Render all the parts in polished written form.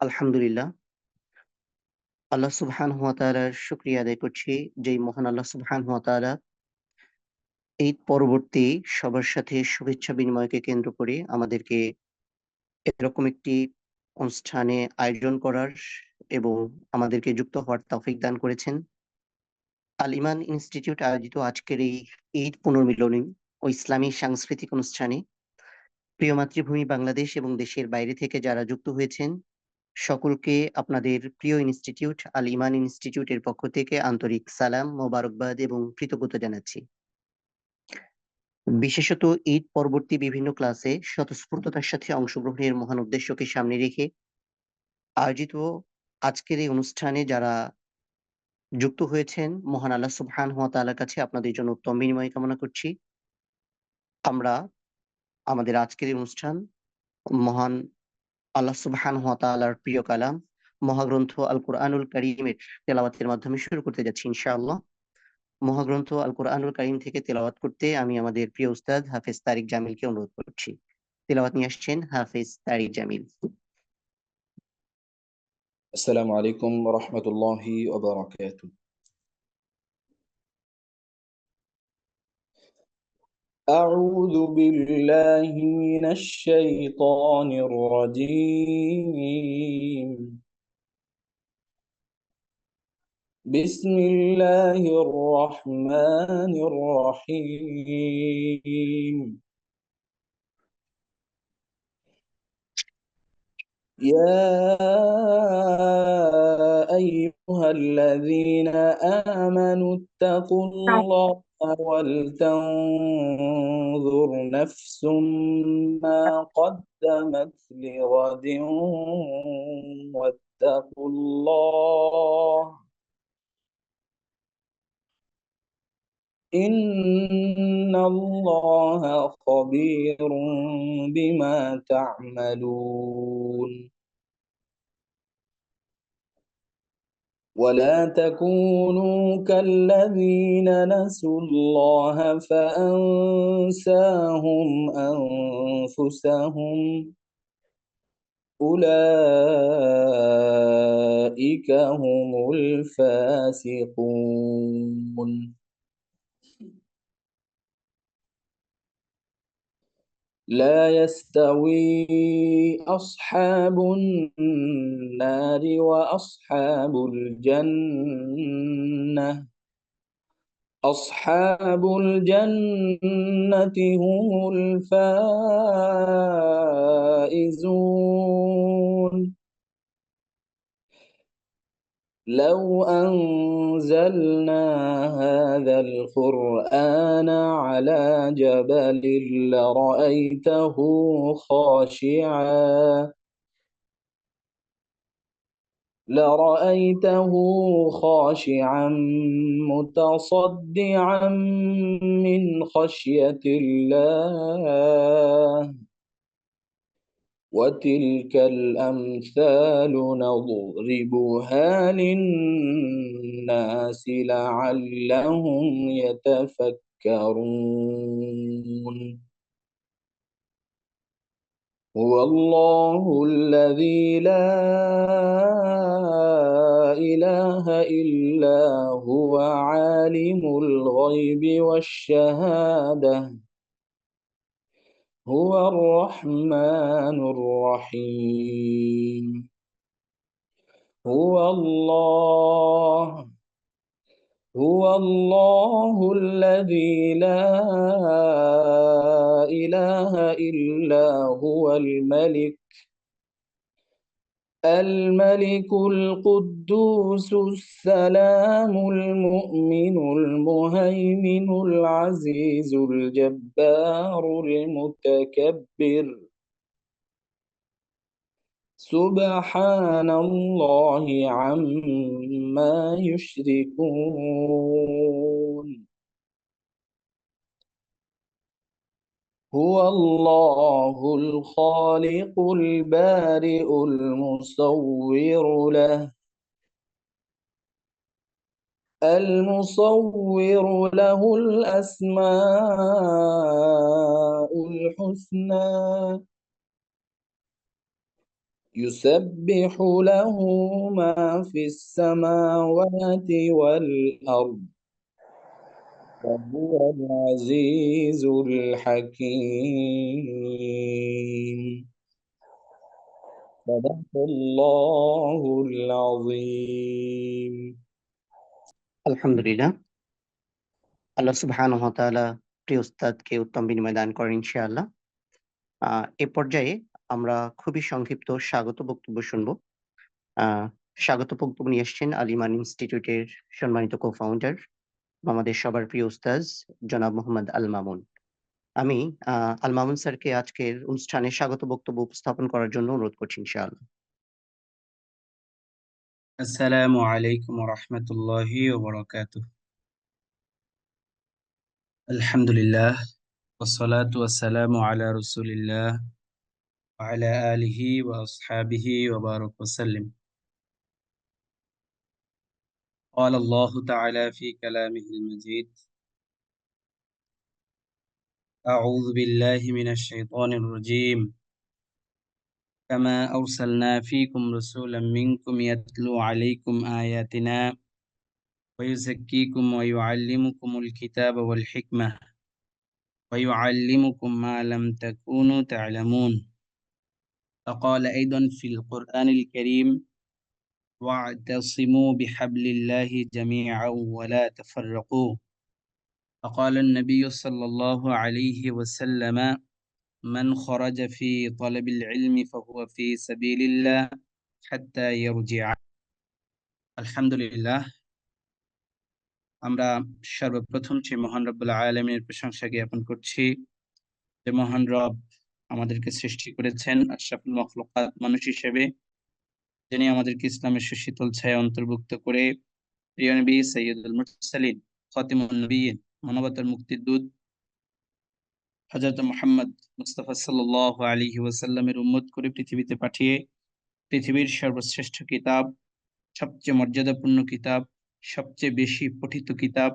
আলহামদুলিল্লাহ। আল্লাহ সুবহানাহু ওয়া তাআলার শুকরিয়া আদায় করছি, যেই মহান আল্লাহ সুবহানাহু ওয়া তাআলা ঈদ পরবর্তী সবার সাথে শুভেচ্ছা বিনিময়কে কেন্দ্র করে আমাদেরকে এরকম একটি অনুষ্ঠানে আয়োজন করার এবং আমাদেরকে যুক্ত হওয়ার তৌফিক দান করেছেন। আল ইমান ইনস্টিটিউট আয়োজিত আজকের এই ঈদ পুনর্মিলনী ও ইসলামী সাংস্কৃতিক অনুষ্ঠানে প্রিয় মাতৃভূমি বাংলাদেশ এবং দেশের বাইরে থেকে যারা যুক্ত হয়েছেন সকলকে আপনাদের প্রিয় ইনস্টিটিউট আল ইমান ইনস্টিটিউটের পক্ষ থেকে আন্তরিক সালাম, মোবারকবাদ এবং কৃতজ্ঞতা জানাচ্ছি। বিশেষত ঈদ পরবর্তী বিভিন্ন ক্লাসে স্বতঃস্ফূর্ততার সাথে অংশগ্রহণের মহান উদ্দেশ্যকে সামনে রেখে আয়োজিত আজকের এই অনুষ্ঠানে যারা যুক্ত হয়েছেন, মহান আল্লাহ সুবহানাহু ওয়া তাআলার কাছে আপনাদের জন্য উত্তম বিনিময় কামনা করছি। আমরা আমাদের আজকের এই অনুষ্ঠান মহান আল্লাহ সুবহানাহু ওয়া তাআলার প্রিয় কালাম মহাগ্রন্থ আল কুরআনুল কারীমের তেলাওয়াতের মাধ্যমে শুরু করতে যাচ্ছি ইনশাআল্লাহ। মহাগ্রন্থ আল কুরআনুল কারীম থেকে তেলাওয়াত করতে আমি আমাদের প্রিয় উস্তাদ হাফেজ তারিক জামিলকে অনুরোধ করছি। তেলাওয়াত নিয়ে আসছেন হাফেজ তারিক জামিল। السلام عليكم ورحمة الله وبركاته. أعوذ بالله من الشيطان الرجيم. بسم الله الرحمن الرحيم. يا أيها الذين آمنوا اتقوا الله ولتنظر نفس ما قدمت لغد واتقوا الله إن الله خبير بما تعملون. ولا تكونوا كالذين نسوا الله فأنساهم أنفسهم أولئك هم الفاسقون. لا يستوي أصحاب النار وأصحاب الجنة. أصحاب الجنة هم الفائزون. لو أنزلنا هذا القرآن على جبل لرأيته خاشعا متصدعا من خشية الله. وتلك الأمثال نضربها للناس لعلهم يتفكرون. هو الله الذي لا إله إلا هو عالم الغيب والشهادة هو الرحمن الرحيم. هو الله الذي لا إله إلا هو الملك القدوس السلام المؤمن المهيمن العزيز الجبار المتكبر. سبحان الله عما يشركون. هو الله الخالق البارئ المصور له الأسماء الحسنى يسبح له ما في السماوات والأرض وهو العزيز الحكيم. صدق الله العظيم. আলহামদুলিল্লাহ। আল্লাহ সুবহানাহু ওয়া তাআলা প্রিয় উস্তাদকে উত্তম বিনিময় দান করেন ইনশাআল্লাহ। এ পর্যায়ে আমরা খুবই সংক্ষিপ্ত স্বাগত বক্তব্য শুনবো। আ স্বাগত বক্তব্য নিয়ে এসছেন আল ইমান ইনস্টিটিউটের সম্মানিত কো-ফাউন্ডার আমাদের সবার প্রিয় উস্তাজ জনাব মোহাম্মদ আল মামুন। আমি আল মামুন স্যারকে আজকের অনুষ্ঠানে স্বাগত বক্তব্য উপস্থাপন করার জন্য অনুরোধ করছি ইনশাআল্লাহ। আসসালামু আলাইকুম ওয়া রাহমাতুল্লাহি ওয়া বারাকাতুহু। আলহামদুলিল্লাহ ওয়াসসালাতু ওয়াসসালামু আলা রাসূলিল্লাহ ওয়া আলা আলিহি ওয়া আসহাবিহি ওয়া বারাক ওয়া সাল্লিম। قال الله تعالى في كلامه المجيد: أعوذ بالله من الشيطان الرجيم. كما أرسلنا فيكم رسولا منكم يتلو عليكم آياتنا ويزكيكم ويعلمكم الكتاب والحكمة ويعلمكم ما لم تكونوا تعلمون. فقال أيضا في القرآن الكريم: واعتصموا بحبل الله جميعا ولا تفرقوا. فقال النبي صلى الله عليه وسلم: من خرج في طلب العلم فهو في سبيل الله حتى يرجع. الحمد لله. আমরা সর্বপ্রথম সেই মহান রব্বুল আলামিনের প্রশংসা জ্ঞাপন করছি, যে মহান রব আমাদেরকে সৃষ্টি করেছেন আশরাফুল মাখলুকাত মানুষ হিসেবে, যিনি আমাদেরকে ইসলামের সুশীতল ছায়া অন্তর্ভুক্ত করে প্রিয় নবী সাইয়্যিদুল মুরসালিন খাতিমুন নবিয়্যিন মানবতার মুক্তির দূত হযরত মুহাম্মদ মুস্তাফা সাল্লাল্লাহু আলাইহি ওয়াসাল্লামের উম্মত করে পৃথিবীতে পাঠিয়ে পৃথিবীর সর্বশ্রেষ্ঠ কিতাব, সবচেয়ে মর্যাদাপূর্ণ কিতাব, সবচেয়ে বেশি পঠিত কিতাব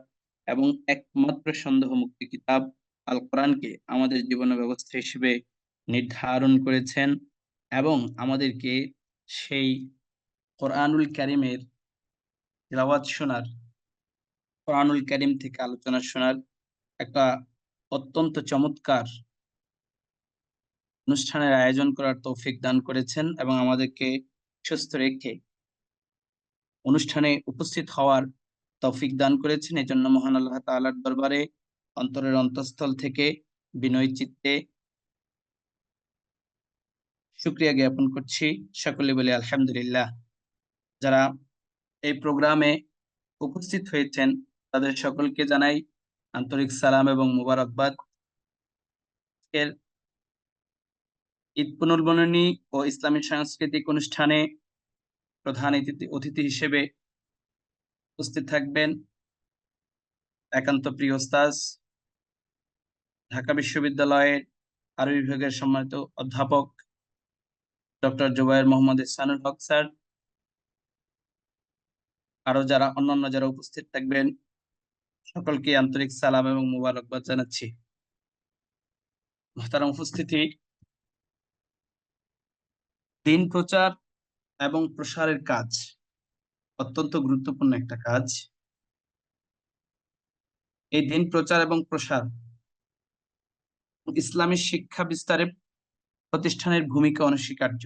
এবং একমাত্র সন্দেহমুক্ত কিতাব আল কোরআনকে আমাদের জীবন ব্যবস্থা হিসেবে নির্ধারণ করেছেন এবং আমাদেরকে সেই কোরআনুল কারীমের তিলাওয়াত শোনার, কোরআনুল কারীম থেকে আলোচনা শোনার একটা অত্যন্ত চমৎকার অনুষ্ঠানের আয়োজন করার তৌফিক দান করেছেন এবং আমাদেরকে সুস্থ রেখে অনুষ্ঠানে উপস্থিত হওয়ার তৌফিক দান করেছেন। এই জন্য মহান আল্লাহ তাআলার দরবারে অন্তরের অন্তঃস্থল থেকে বিনয় চিত্তে শুকরিয়া জ্ঞাপন করছি। সকলে বলি আলহামদুলিল্লাহ। যারা এই প্রোগ্রামে উপস্থিত হয়েছেন তাদের সকলকে জানাই আন্তরিক সালাম এবং মুবারকবাদ। এর ঈদ পুনর্বননী ও ইসলামী সাংস্কৃতিক অনুষ্ঠানে প্রধান অতিথি হিসেবে উপস্থিত থাকবেন একান্ত প্রিয় ওস্তাজ, ঢাকা বিশ্ববিদ্যালয়ের আরবি বিভাগের সম্মানিত অধ্যাপক ডক্টর জুবায়ের মোহাম্মদ ইহসানুল হক স্যার। আরো যারা অন্যান্য যারা উপস্থিত থাকবেন সকলকে আন্তরিক সালাম এবং মুবারকবাদ জানাচ্ছি। মুহতারাম উপস্থিতি, দিন প্রচার এবং প্রসারের কাজ অত্যন্ত গুরুত্বপূর্ণ একটা কাজ। এই দিন প্রচার এবং প্রসার ইসলামী শিক্ষা বিস্তারে প্রতিষ্ঠানের ভূমিকা অনস্বীকার্য।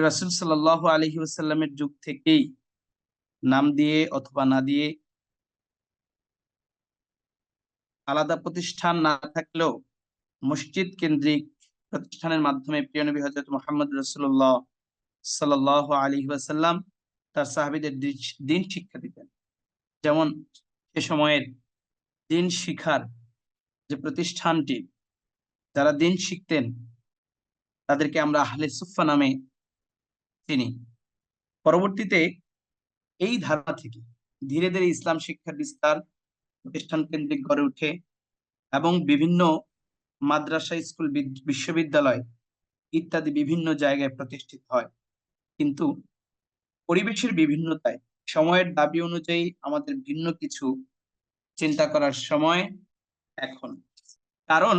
রাসূল সাল্লাল্লাহু আলাইহি ওয়াসাল্লামের যুগ থেকেই নাম দিয়ে অথবা না দিয়ে আলাদা প্রতিষ্ঠান না থাকলেও মসজিদ কেন্দ্রিক প্রতিষ্ঠানের মাধ্যমে প্রিয় নবী হযরত মুহাম্মদ রাসূলুল্লাহ সাল্লাল্লাহু আলাইহি ওয়াসাল্লাম তার সাহাবীদের দিন শিক্ষা দিতেন। যেমন সে সময়ের দিন শিখার যে প্রতিষ্ঠানটি, যারা দিন শিখতেন তাদেরকে আমরা আহলে সুফফা নামে চিনি। পরবর্তীতে এই ধারা থেকে ধীরে ধীরে ইসলাম শিক্ষার বিস্তার প্রতিষ্ঠান কেন্দ্রিক গড়ে ওঠে এবং বিভিন্ন মাদ্রাসা, স্কুল, বিশ্ববিদ্যালয় ইত্যাদি বিভিন্ন জায়গায় প্রতিষ্ঠিত হয়। কিন্তু পরিবেশের বিভিন্নতায় সময়ের দাবি অনুযায়ী আমাদের ভিন্ন কিছু চিন্তা করার সময় এখন। কারণ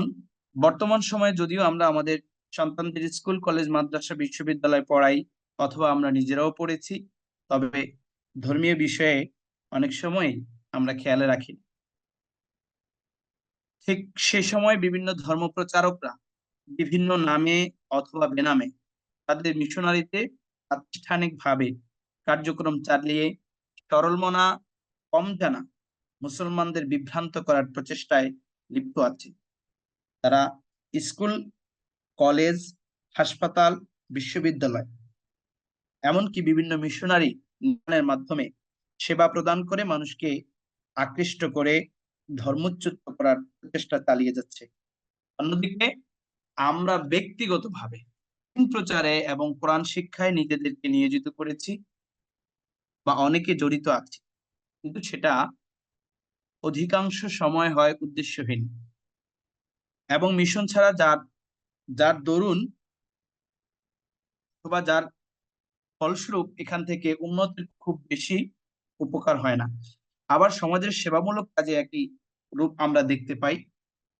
বর্তমান সময়ে যদিও আমরা আমাদের সন্তানদের স্কুল কলেজ মাদ্রাসা বিশ্ববিদ্যালয় পড়াই, অথবা আমরা নিজেরাও পড়েছি। তবে ধর্মীয় বিষয়ে অনেক সময় আমরা খেয়াল রাখি। ঠিক সে সময় বিভিন্ন ধর্ম প্রচারকরা বিভিন্ন নামে অথবা বেনামে তাদের মিশনারিতে প্রাতিষ্ঠানিকভাবে কার্যক্রম চালিয়ে সরলমনা কম জানা মুসলমানদের বিভ্রান্ত করার প্রচেষ্টায় লিপ্ত আছে। তারা স্কুল, কলেজ, হাসপাতাল, বিশ্ববিদ্যালয়, এমনকি বিভিন্ন মিশনারি নির্মাণের মাধ্যমে সেবা প্রদান করে মানুষকে আকৃষ্ট করে ধর্মচ্যুত করার প্রচেষ্টা চালিয়ে যাচ্ছে। অন্যদিকে আমরা ব্যক্তিগতভাবে দিন প্রচারে এবং কোরআন শিক্ষায় নিজেদেরকে নিয়োজিত করেছি বা অনেকে জড়িত আছি, কিন্তু সেটা অধিকাংশ সময় হয় উদ্দেশ্যহীন এবং মিশন ছাড়া যার যার দরুন অথবা যার ফলস্বরূপ এখান থেকে উন্নতির খুব বেশি উপকার হয় না। আবার সমাজের সেবামূলক কাজে একই রূপ আমরা দেখতে পাই।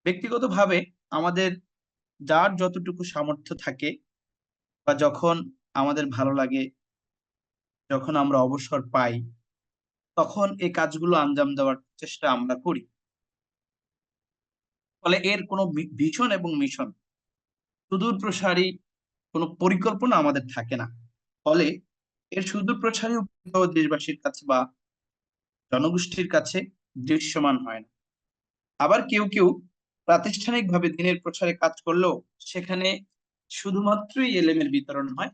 ব্যক্তিগতভাবে আমাদের যার যতটুকু সামর্থ্য থাকে বা যখন আমাদের ভালো লাগে, যখন আমরা অবসর পাই, তখন এই কাজগুলো আঞ্জাম দেওয়ার চেষ্টা আমরা করি। ফলে এর কোনো ভিশন এবং মিশন, সুদূর প্রসারী কোনো পরিকল্পনা আমাদের থাকে না। ফলে এর সুদূর প্রসারী দেশবাসীর কাছে বা জনগোষ্ঠীর কাছে দৃশ্যমান হয় না। আবার কেউ কেউ প্রাতিষ্ঠানিকভাবে দিনের প্রচারে কাজ করলেও সেখানে শুধুমাত্রই এলেমের বিতরণ হয়।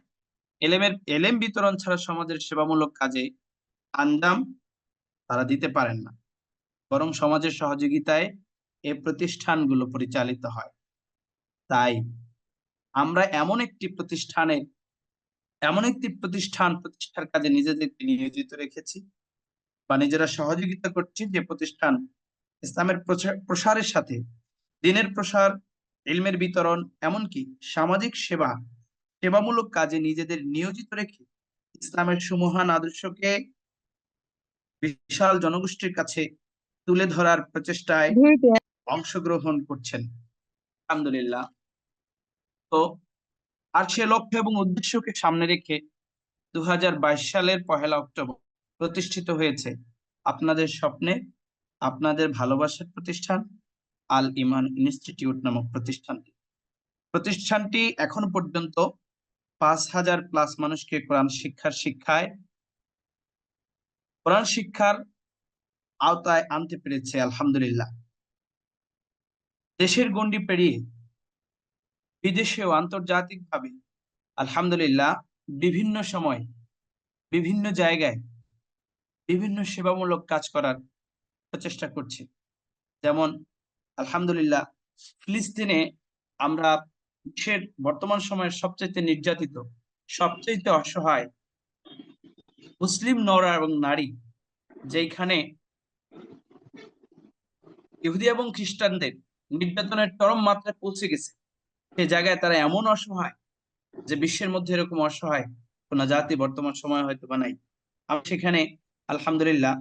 এলেম বিতরণ ছাড়া সমাজের সেবামূলক কাজে আঞ্জাম তারা দিতে পারেন না, বরং সমাজের সহযোগিতায় এই প্রতিষ্ঠানগুলো পরিচালিত হয়। তাই আমরা এমন একটি প্রতিষ্ঠার কাজে নিজেদেরকে নিয়োজিত রেখেছি বা নিজেরা সহযোগিতা করছি, যে প্রতিষ্ঠান ইসলামের প্রসারের সাথে দ্বীনের প্রসার, ইলমের বিতরণ, এমনকি সামাজিক সেবামূলক কাজে নিজেদের নিয়োজিত রেখে ইসলামের সুমহান আদর্শকে বিশাল জনগোষ্ঠীর কাছে তুলে ধরার প্রচেষ্টায় অংশগ্রহণ করছেন। আলহামদুলিল্লাহ। তো আর সে লক্ষ্য এবং উদ্দেশ্যকে সামনে রেখে 2022 সালের 1 অক্টোবর প্রতিষ্ঠিত হয়েছে আপনাদের স্বপ্নে, আপনাদের ভালোবাসার প্রতিষ্ঠান আল ইমান ইনস্টিটিউট নামক প্রতিষ্ঠানটি এখন পর্যন্ত 5,000+ মানুষকে কোরআন শিক্ষার আওতায় আনতে পেরেছে। আলহামদুলিল্লাহ। দেশের গণ্ডি পেরিয়ে বিদেশেও আন্তর্জাতিকভাবে আলহামদুলিল্লাহ বিভিন্ন সময় বিভিন্ন জায়গায় বিভিন্ন সেবামূলক কাজ করার প্রচেষ্টা করছি। যেমন আলহামদুলিল্লাহ ফিলিস্তিনে আমরা বিশ্বের বর্তমান সময়ের সবচেয়ে নির্যাতিত, সবচেয়ে অসহায় মুসলিম নর এবং নারী, যেখানে ইহুদি এবং খ্রিস্টানদের নির্যাতনের চরম মাত্রায় পৌঁছে গেছে, সে জায়গায় তারা এমন অসহায় যে বিশ্বের মধ্যে এরকম অসহায় কোন জাতি বর্তমান সময় হয়তো বা নাই। আমি সেখানে আলহামদুলিল্লাহ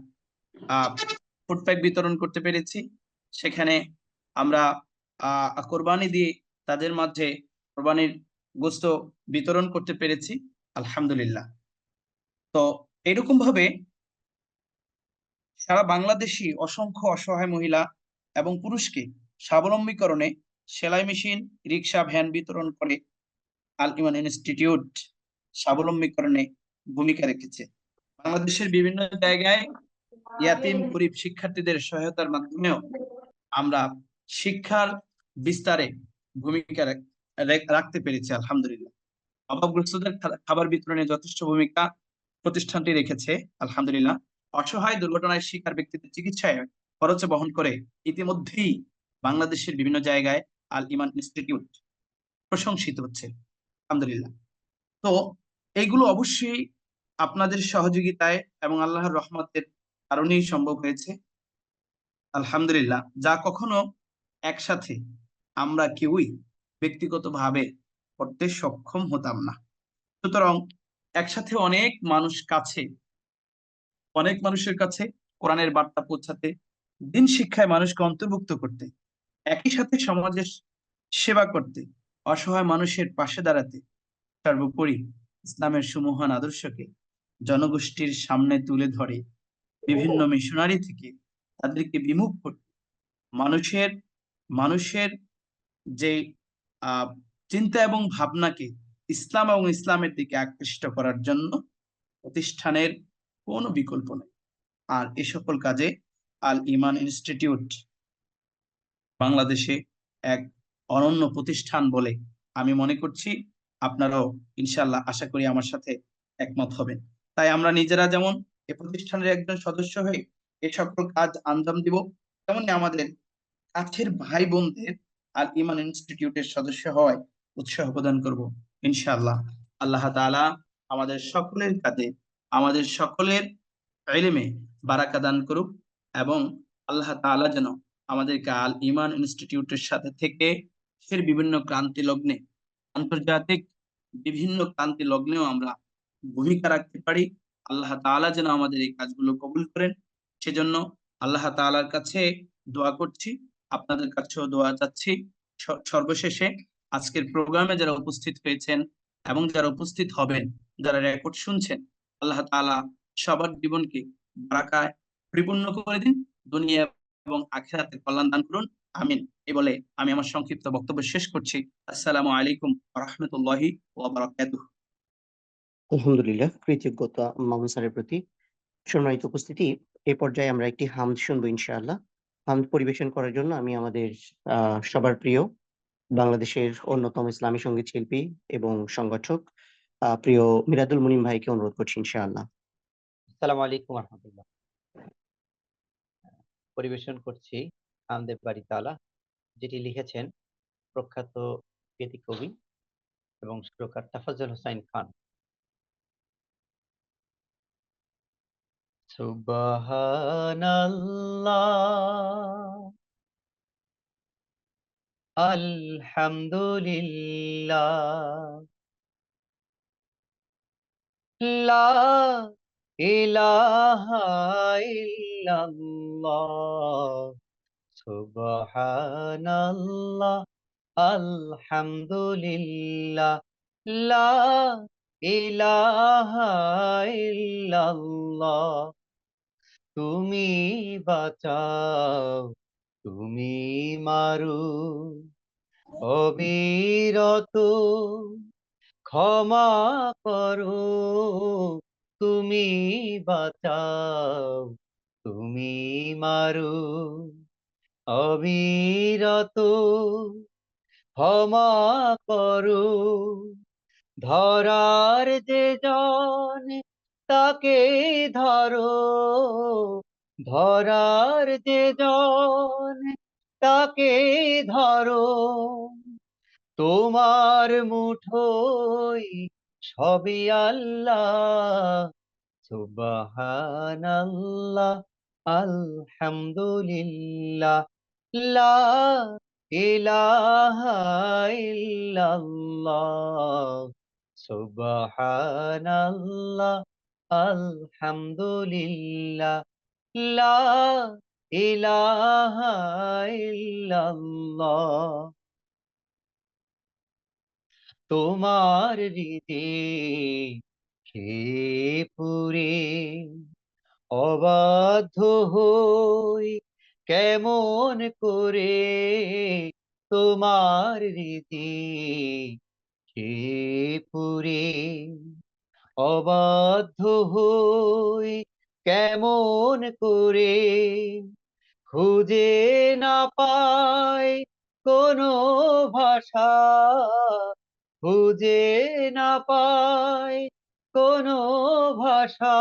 ফুড প্যাক বিতরণ করতে পেরেছি। সেখানে আমরা কোরবানি দিয়ে তাদের মাঝে কোরবানির গোশত বিতরণ করতে পেরেছি আলহামদুলিল্লাহ। তো এরকম ভাবে সারা বাংলাদেশি অসংখ্য অসহায় মহিলা এবং পুরুষকে স্বাবলম্বীকরণে সেলাই মেশিন, রিক্সা, ভ্যান বিতরণ করে আল ইমান ইনস্টিটিউট স্বাবলম্বীকরণে ভূমিকা রেখেছে। বাংলাদেশের বিভিন্ন জায়গায় ইয়াতিম গরিব শিক্ষার্থীদের সহায়তার মাধ্যমেও আমরা শিক্ষার বিস্তারে ভূমিকা রাখতে পেরেছি আলহামদুলিল্লাহ। অভাবগ্রস্তদের খাবার বিতরণে যথেষ্ট ভূমিকা প্রতিষ্ঠানটি রেখেছে আলহামদুলিল্লাহ। অসহায় দুর্ঘটনায় শিকার ব্যক্তিদের চিকিৎসায় খরচে বহন করে ইতিমধ্যেই বাংলাদেশের বিভিন্ন জায়গায় আল ইমান ইনস্টিটিউট প্রশংসিত হচ্ছে আলহামদুলিল্লাহ। তো এইগুলো অবশ্যই আপনাদের সহযোগিতায় এবং আল্লাহর রহমতের কারণেই সম্ভব হয়েছে আলহামদুলিল্লাহ, যা কখনো একসাথে আমরা কেউই ব্যক্তিগতভাবে করতে সক্ষম হতাম না। সুতরাং একসাথে অনেক মানুষের কাছে কোরআনের বার্তা পৌঁছাতে, দিন শিক্ষায় মানুষকে অন্তর্ভুক্ত করতে, একই সাথে সমাজের সেবা করতে অসহায় মানুষের পাশে দাঁড়াতে, সর্বোপরি ইসলামের সুমহান আদর্শকে জনগোষ্ঠীর সামনে তুলে ধরে বিভিন্ন মিশনারি থেকে তাদেরকে বিমুখ করতে, মানুষের মানুষের যে আহ চিন্তা এবং ভাবনাকে ইসলাম এবং ইসলামের দিকে আকৃষ্ট করার জন্য প্রতিষ্ঠানের কোনো বিকল্প নেই। আর এ সকল কাজে আল ইমান ইনস্টিটিউট বাংলাদেশে এক অনন্য প্রতিষ্ঠান বলে আমি মনে করছি। আপনারাও ইনশাল্লাহ আশা করি আমার সাথে একমত হবেন। তাই আমরা নিজেরা যেমন এ প্রতিষ্ঠানের একজন সদস্য হয়ে এ সকল কাজ আঞ্জাম দিব, তেমনি আমাদের কাছের ভাই বোনদের আল ইমান ইনস্টিটিউটের সদস্য হওয়ায় উৎসাহ প্রদান করব ইনশাআল্লাহ। আল্লাহ তাআলা আমাদের সকলের কাজে, আমাদের সকলের ইলমে বারাকা দান করুক, এবং আল্লাহ তাআলা যেন আমাদেরকে আল ইমান ইনস্টিটিউটের সাথে থেকে দেশের বিভিন্ন ক্রান্তি লগ্নে, আন্তর্জাতিক বিভিন্ন ক্রান্তি লগ্নেও আমরা ভূমিকা রাখতে পারি। আল্লাহ তাআলা যেন আমাদের এই কাজগুলো কবুল করেন, সেজন্য আল্লাহ তাআলার কাছে দোয়া করছি, আপনাদের কাছেও দোয়া চাচ্ছি। সর্বশেষে আজকের প্রোগ্রামে যারা উপস্থিত হয়েছেন এবং যারা উপস্থিত হবেন, যারা রেকর্ড শুনছেন, আল্লাহ তাআলা সবার জীবনকে বারাকায় পরিপূর্ণ করে দিন, দুনিয়া এবং আখিরাতে কল্যাণ দান করুন। আমিন। এই বলে আমি আমার সংক্ষিপ্ত বক্তব্য শেষ করছি। আসসালামু আলাইকুম ওয়া রাহমাতুল্লাহি ওয়া বারাকাতুহু। আলহামদুলিল্লাহ, কৃতজ্ঞতা মামুন স্যারের প্রতি। সম্মানিত উপস্থিতি, এই পর্যায়ে আমরা একটি হামদ শুনবো ইনশাআল্লাহ। হামদ পরিবেশন করার জন্য আমি আমাদের সবার প্রিয় বাংলাদেশের অন্যতম ইসলামী সঙ্গীত শিল্পী এবং সংগঠক প্রিয় মিরাদুল মুনিম ভাইকে অনুরোধ করছি ইনশাআল্লাহ। আসসালামু আলাইকুম রহমতুল্লাহ। পরিবেশন করছি আমদেব বাড়ি তালা, যেটি লিখেছেন প্রখ্যাত গীতি কবি এবং সুরকার তাফাজ্জল হোসাইন খান। সুবহানাল্লাহ, আলহামদুলিল্লাহ, লা ইলাহা ইল্লাল্লাহ, সুবহানাল্লাহ, আলহামদুলিল্লাহ, লা ইলাহা ইল্লাল্লাহ। তুমি বাঁচাও, তুমি মারু, অবিরত ক্ষমা করো। তুমি বাঁচাও, তুমি মারু, অবিরত ক্ষমা করো। ধরার যে জন তাকে ধরো, ধরার যে জন তাকে ধরো। তোমার মুঠোয় সবই আল্লাহ, সুবহানাল্লাহ, আলহামদুলিল্লাহ, লা ইলাহা ইল্লাল্লাহ, সুবহানাল্লাহ, আলহামদুলিল্লাহ, লা ইলাহা ইল্লাল্লাহ। তোমার রীতি খেয়ে পুরে অবাধ্য হই কেমন করে, তোমার রীতি খেয়ে পুরে অবাধ্য হই কেমন করে। খুঁজে না পাই কোনো ভাষা, খুঁজে না পাই কোনো ভাষা,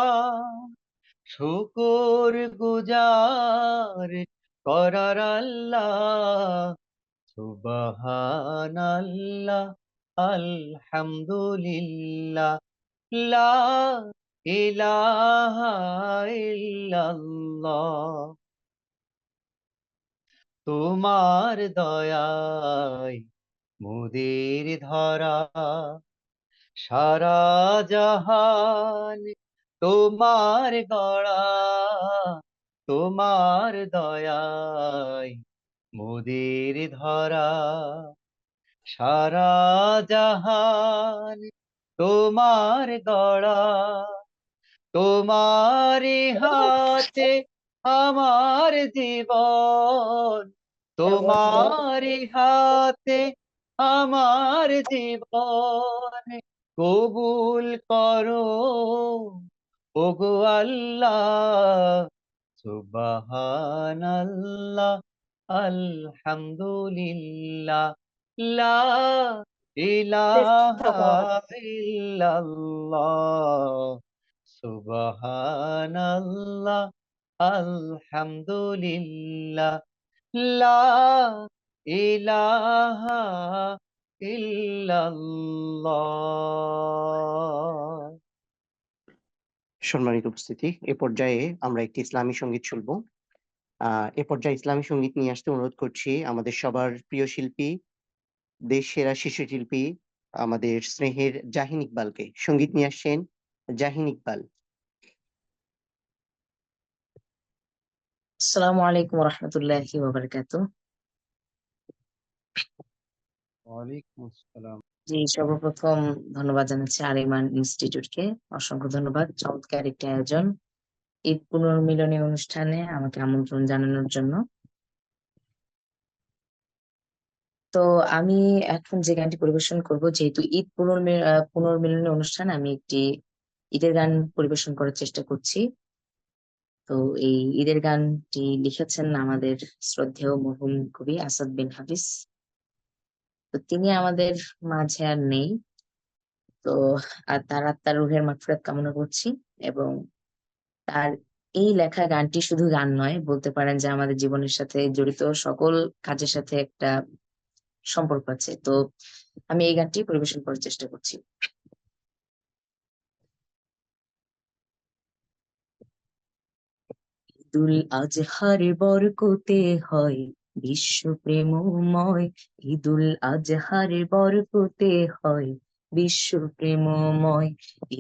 শুকর গুজার করার আল্লাহ, সুবহানাল্লাহ, আলহামদুলিল্লাহ, লা ইলাহা ইল্লাল্লাহ। তোমার দয়ায় মুদের ধরা সারা জাহান, তোমার গড়া, তোমার দয়ায় মুদের ধরা সারা জাহান তোমার গড়া, তোমারি হাতে আমার জীবন, তোমারি হাতে আমার জীবন, কবুল করো ওগো আল্লাহ। সুবহানাল্লাহ, আলহামদুলিল্লাহ, লা ইলাহা ইল্লাল্লাহ, সুবহানাল্লাহ, আলহামদুলিল্লাহ, লা ইলাহা ইল্লাল্লাহ। সম্মানিত উপস্থিতি, এ পর্যায়ে আমরা একটি ইসলামী সঙ্গীত শুনব। এ পর্যায়ে ইসলামী সঙ্গীত নিয়ে আসতে অনুরোধ করছি আমাদের সবার প্রিয় শিল্পী, দেশ সেরা শিশু শিল্পী, আমাদের স্নেহের জাহিন ইকবালকে। সঙ্গীত নিয়ে আসছেন জাহিন ইকবাল। আসসালামু আলাইকুম রহমতুল্লাহি ওয়া বারাকাতুহু। ওয়ালাইকুম আসসালাম। জি, সর্বপ্রথম ধন্যবাদ জানাচ্ছি আলিমান ইনস্টিটিউটকে। অসংখ্য ধন্যবাদ চমৎকার একটি আয়োজন, ঈদ পুনর্মিলনী অনুষ্ঠানে আমাকে আমন্ত্রণ জানানোর জন্য। তো আমি এখন যে গানটি পরিবেশন করব, যেহেতু ঈদ পুনর্মিলনী অনুষ্ঠান, আমি একটি ঈদের গান পরিবেশন করার চেষ্টা করছি। তো এই ঈদের গানটি লিখেছেন আমাদের শ্রদ্ধেয় মরহুম কবি আসাদ বিন হাফিজ। তো তিনি আমাদের মাঝে আর নেই। তো আর তার আত্মার রুহের মাগফিরাত কামনা করছি। এবং তার এই লেখা গানটি শুধু গান নয়, বলতে পারেন যে আমাদের জীবনের সাথে জড়িত সকল কাজের সাথে একটা সম্পর্ক আছে। তো আমি এই গানটি পরিবেশন করার চেষ্টা করছি। ঈদুল আজহার বরকতে হয় বিশ্ব প্রেমময়, ঈদুল আজহার বরকতে হয় বিশ্ব প্রেমময়,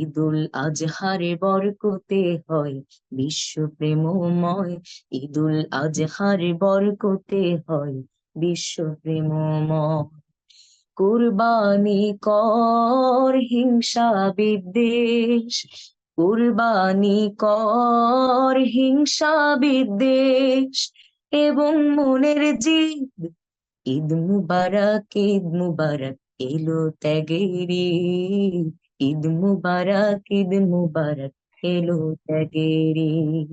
ঈদুল আজহার বরকতে হয় বিশ্ব প্রেমময়, ঈদুল আজহার বরকতে হয় বিশ্ব প্রেমময়। কুরবানি কর হিংসা বিদ্বেষ, কুরবানি কর হিংসা বিদ্বেষ এবং মনের জিদ। ঈদ মুবারক, ঈদ মুবারক, এলো ত্যাগের ঈদ, ঈদ মুবারক, ঈদ মুবারক, এলো ত্যাগের ঈদ,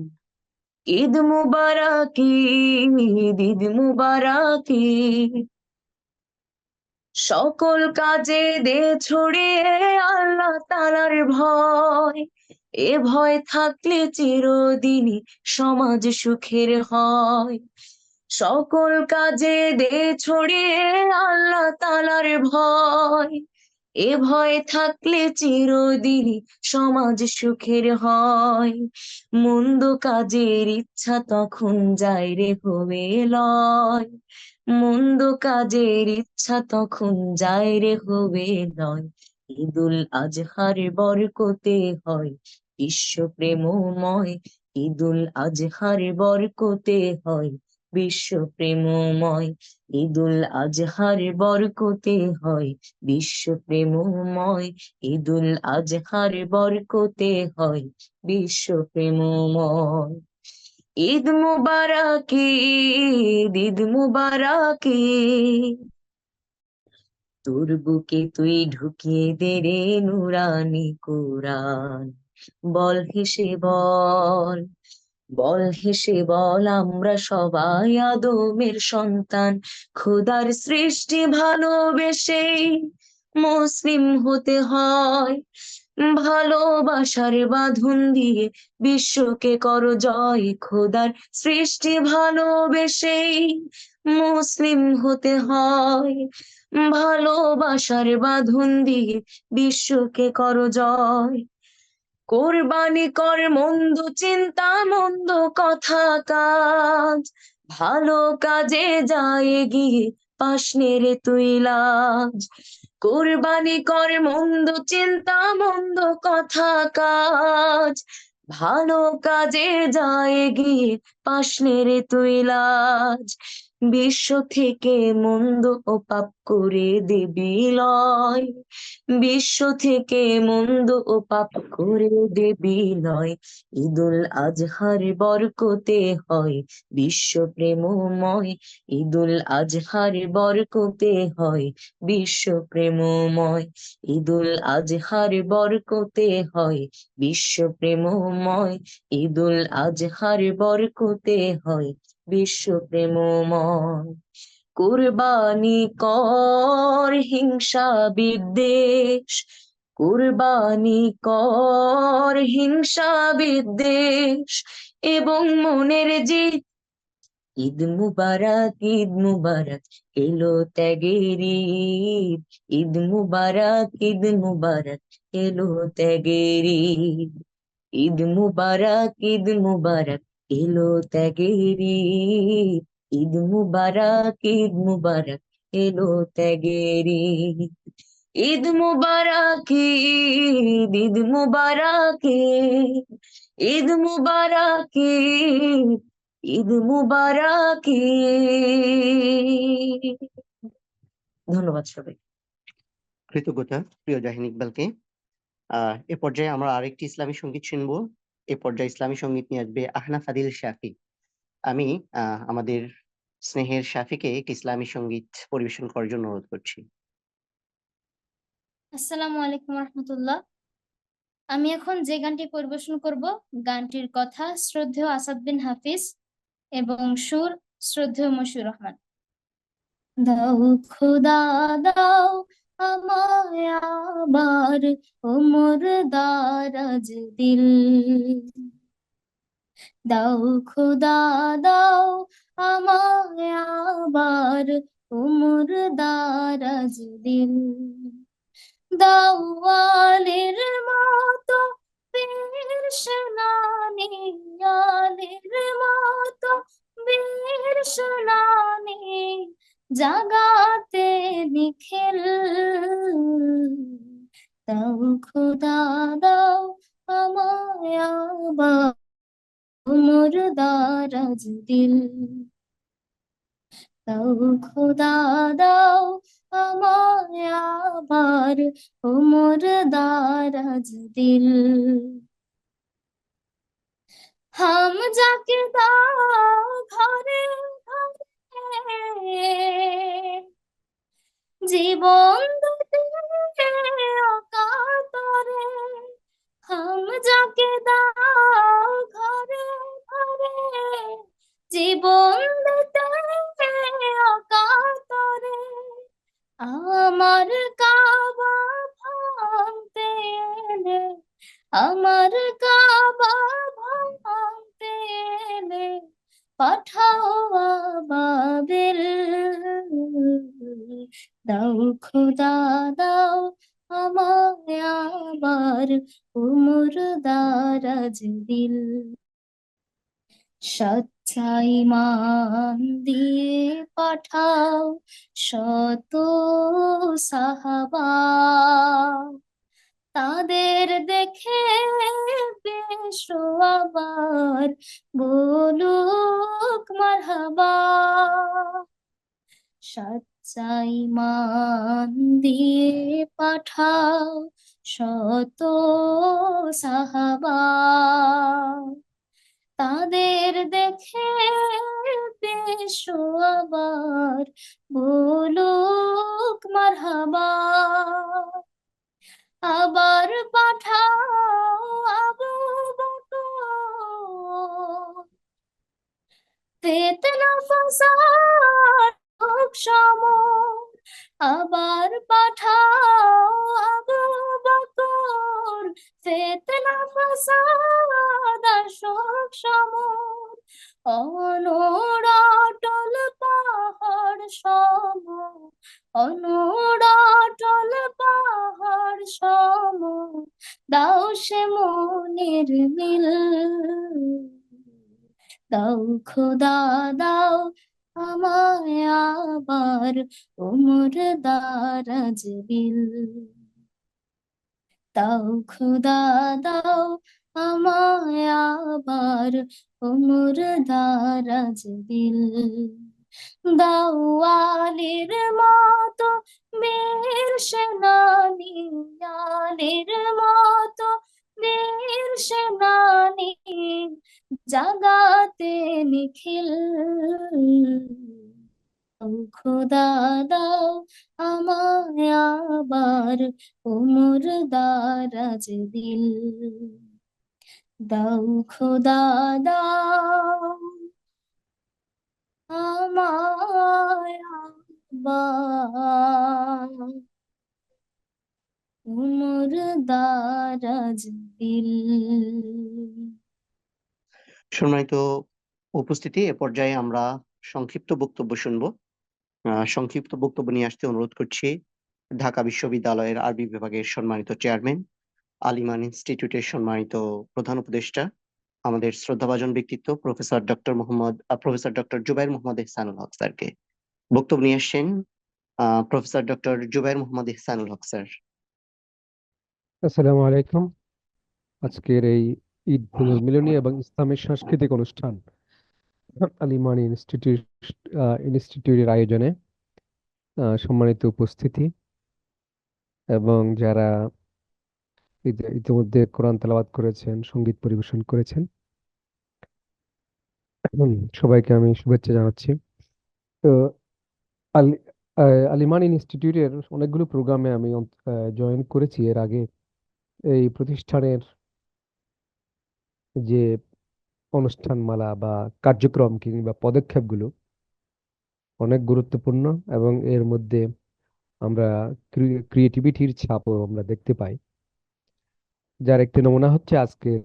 ঈদ মুবারক ঈদ, ঈদ মুবারক ঈদ। সকল কাজে দে ছড়িয়ে আল্লাহ তাআলার ভয়, এ ভয় থাকলে চিরদিনই সমাজ সুখের হয়। সকল কাজে দে ছড়িয়ে আল্লাহ তাআলার ভয়, এ ভয় থাকলে চিরদিনই সমাজ সুখের হয়। মন্দ কাজের ইচ্ছা তখন যায় রে হয়ে লয়, মন্দ কাজের ইচ্ছা তখন যায় রে হবে নয়। ঈদুল আজহার বরকতে হয় বিশ্ব প্রেমময়, ঈদুল আজহার বরকতে হয় বিশ্ব প্রেমময়, ঈদুল আজহার বরকতে হয় বিশ্ব প্রেমময়, ঈদুল আজহার বরকতে হয় বিশ্ব প্রেমময়। ঈদ মুবারক ঈদ, ঈদ মুবারক ঈদ। তোর বুকে তুই ঢুকিয়ে দে রে নুরানি কোরআন, বল হেসে বল, বল হেসে বল আমরা সবাই আদমের সন্তান, খোদার সৃষ্টি ভালোবেসেই মুসলিম হতে হয়। ভালোবাসার বাঁধন দিয়ে বিশ্বকে করো জয়, খোদার সৃষ্টি ভালোবেসেই মুসলিম হতে হয়। ভালোবাসার বাঁধন দিয়ে বিশ্বকে করো জয়। কোরবানি কর মন্দ চিন্তা মন্দ কথা কাজ, ভালো কাজে যায় গিয়ে পাস রে তুই লাজ। কোরবানি কর মন্দ চিন্তা মন্দ কথা কাজ, ভালো কাজে যায় গিয়ে পাস রে তুই লাজ। বিশ্ব থেকে মন্দ ও পাপ করে দে বিলয়, বিশ্ব থেকে মন্দ ও পাপ করে দে বিলয়। ঈদুল আজহার বরকতে হয় বিশ্ব প্রেমময়, ঈদুল আজহার বরকতে হয় বিশ্ব প্রেমময়, ঈদুল আজহার বরকতে হয় বিশ্ব প্রেমময়, ঈদুল আজহার বরকতে হয় বিশ্ব প্রেমময়। কুরবানি কর হিংসা বিদ্বেষ, কুরবানি কর হিংসা বিদ্বেষ এবং মনের জিদ। ঈদ মুবারক, ঈদ মুবারক, এলো ত্যাগের ঈদ, ঈদ মুবারক, ঈদ মুবারক, এলো ত্যাগের ঈদ, ঈদ মুবারক, ঈদ মুবারক, এলো ত্যাগের ঈদ, ঈদ মুবারক, ঈদ মুবারক, এলো ত্যাগের ঈদ। ঈদ মুবারক ঈদ, ঈদ মুবারক ঈদ, ঈদ মুবারক ঈদ, ঈদ মুবারক ঈদ। ধন্যবাদ সবাই। কৃতজ্ঞতা প্রিয় জাহিন ইকবালকে। এ পর্যায়ে আমরা আরেকটি ইসলামী সঙ্গীত শুনবো। এ পর্যায়ে ইসলামী সঙ্গীত নিয়ে আসবে আহনাফ আদিল শাফি। আমি আমাদের স্নেহের শাফিকে একটি ইসলামী সঙ্গীত পরিবেশন করার জন্য অনুরোধ করছি। আসসালামু আলাইকুম রহমতুল্লাহ। আমি এখন যে গানটি পরিবেশন করব, গানটির কথা শ্রদ্ধেয় আসাদ বিন হাফিজ এবং সুর শ্রদ্ধেয় মশিউর রহমান। দাও খোদা দাও আমায় আবার ওমর দারাজ দিল, দাও খোদা দাও আমায় আবার ওমর দারাজ দিল, দাওয়ালের মতো বীর সেনানি, আলের মতো বীর সেনানি, জাগাতে নিখিল, দাও খোদা দাও আমায় আবার ওমর দারাজ দিল, দাও খোদা দাও আমায় আবার ওমর দারাজ দিল। হাম যাকে দাও ঘরে ঘরে, জীবন দিতে অকাতরে, হাম যাকে দাও ঘরে ঘরে, জীবন দিতে অকাতরে, আমার কাবা ভাঙতে এলে, আমার কাবা ভাঙতে এলে, পাঠাও আবাবিল, দাও খোদা দাও আমায় আবার ওমর দারাজ দিল, সচ্চা ঈমান দিয়ে পাঠাও শত সাহাবা, তাদের দেখে বিশ্ব আবার বলুক মারহাবা, সচ্চা ঈমান দিয়ে পাঠাও শত সাহাবা, তাদের দেখে বিশ্ব আবার বলুক মারহাবা, আবার পাঠাও আবু বকর, ফিতনা ফাসাদ হোক সমর, আবার পাঠাও আবু বকর, ফিতনা ফাসাদ হোক সমর, অনড়াটল পাহাড় সম, অনড়াটল পাহাড় সম, দাও সে মনের মিল, দাও খোদা দাও আমায় আবার ওমর দারাজ দিল, দাও খোদা দাও আমায় আবার ওমর দারাজ দিল। দাওয়ালের মতো বীর সেনানি, আলীর মতো বীর সেনানি, জাগাতে নিখিল। দাও খোদা দাও আমায় আবার ওমর দারাজ দিল। দাও খোদা দাও আমায় আবার ওমর দারাজ দিল। সম্মানিত উপস্থিতি, এ পর্যায়ে আমরা সংক্ষিপ্ত বক্তব্য শুনবো। সংক্ষিপ্ত বক্তব্য নিয়ে আসতে অনুরোধ করছি ঢাকা বিশ্ববিদ্যালয়ের আরবি বিভাগের সম্মানিত চেয়ারম্যান, আল ইমান ইনস্টিটিউটের সম্মানিত প্রধান উপদেষ্টা, আমাদের শ্রদ্ধাভাজন ব্যক্তিত্ব প্রফেসর ডক্টর জুবায়ের মোহাম্মদ ইহসানুল হক স্যারকে। বক্তব্য নিয়ে আসছেন প্রফেসর ডক্টর জুবায়ের মোহাম্মদ ইহসানুল হক স্যার। আসসালামু আলাইকুম। আজকের এই ঈদ পুনর্মিলনী এবং ইসলামের সাংস্কৃতিক অনুষ্ঠান আল ইমান ইনস্টিটিউটের আয়োজনে সম্মানিত উপস্থিতি এবং যারা ইতিমধ্যে কোরআন তেলাওয়াত করেছেন, সঙ্গীত পরিবেশন করেছেন, সবাইকে আমি শুভেচ্ছা জানাচ্ছি। তো আল আল ইমান ইনস্টিটিউটের অনেকগুলো প্রোগ্রামে আমি জয়েন করেছি এর আগে। এই প্রতিষ্ঠানের যে অনুষ্ঠানমালা বা কার্যক্রম কিংবা পদক্ষেপগুলো অনেক গুরুত্বপূর্ণ এবং এর মধ্যে আমরা ক্রিয়েটিভিটির ছাপও আমরা দেখতে পাই, যার একটি নমুনা হচ্ছে আজকের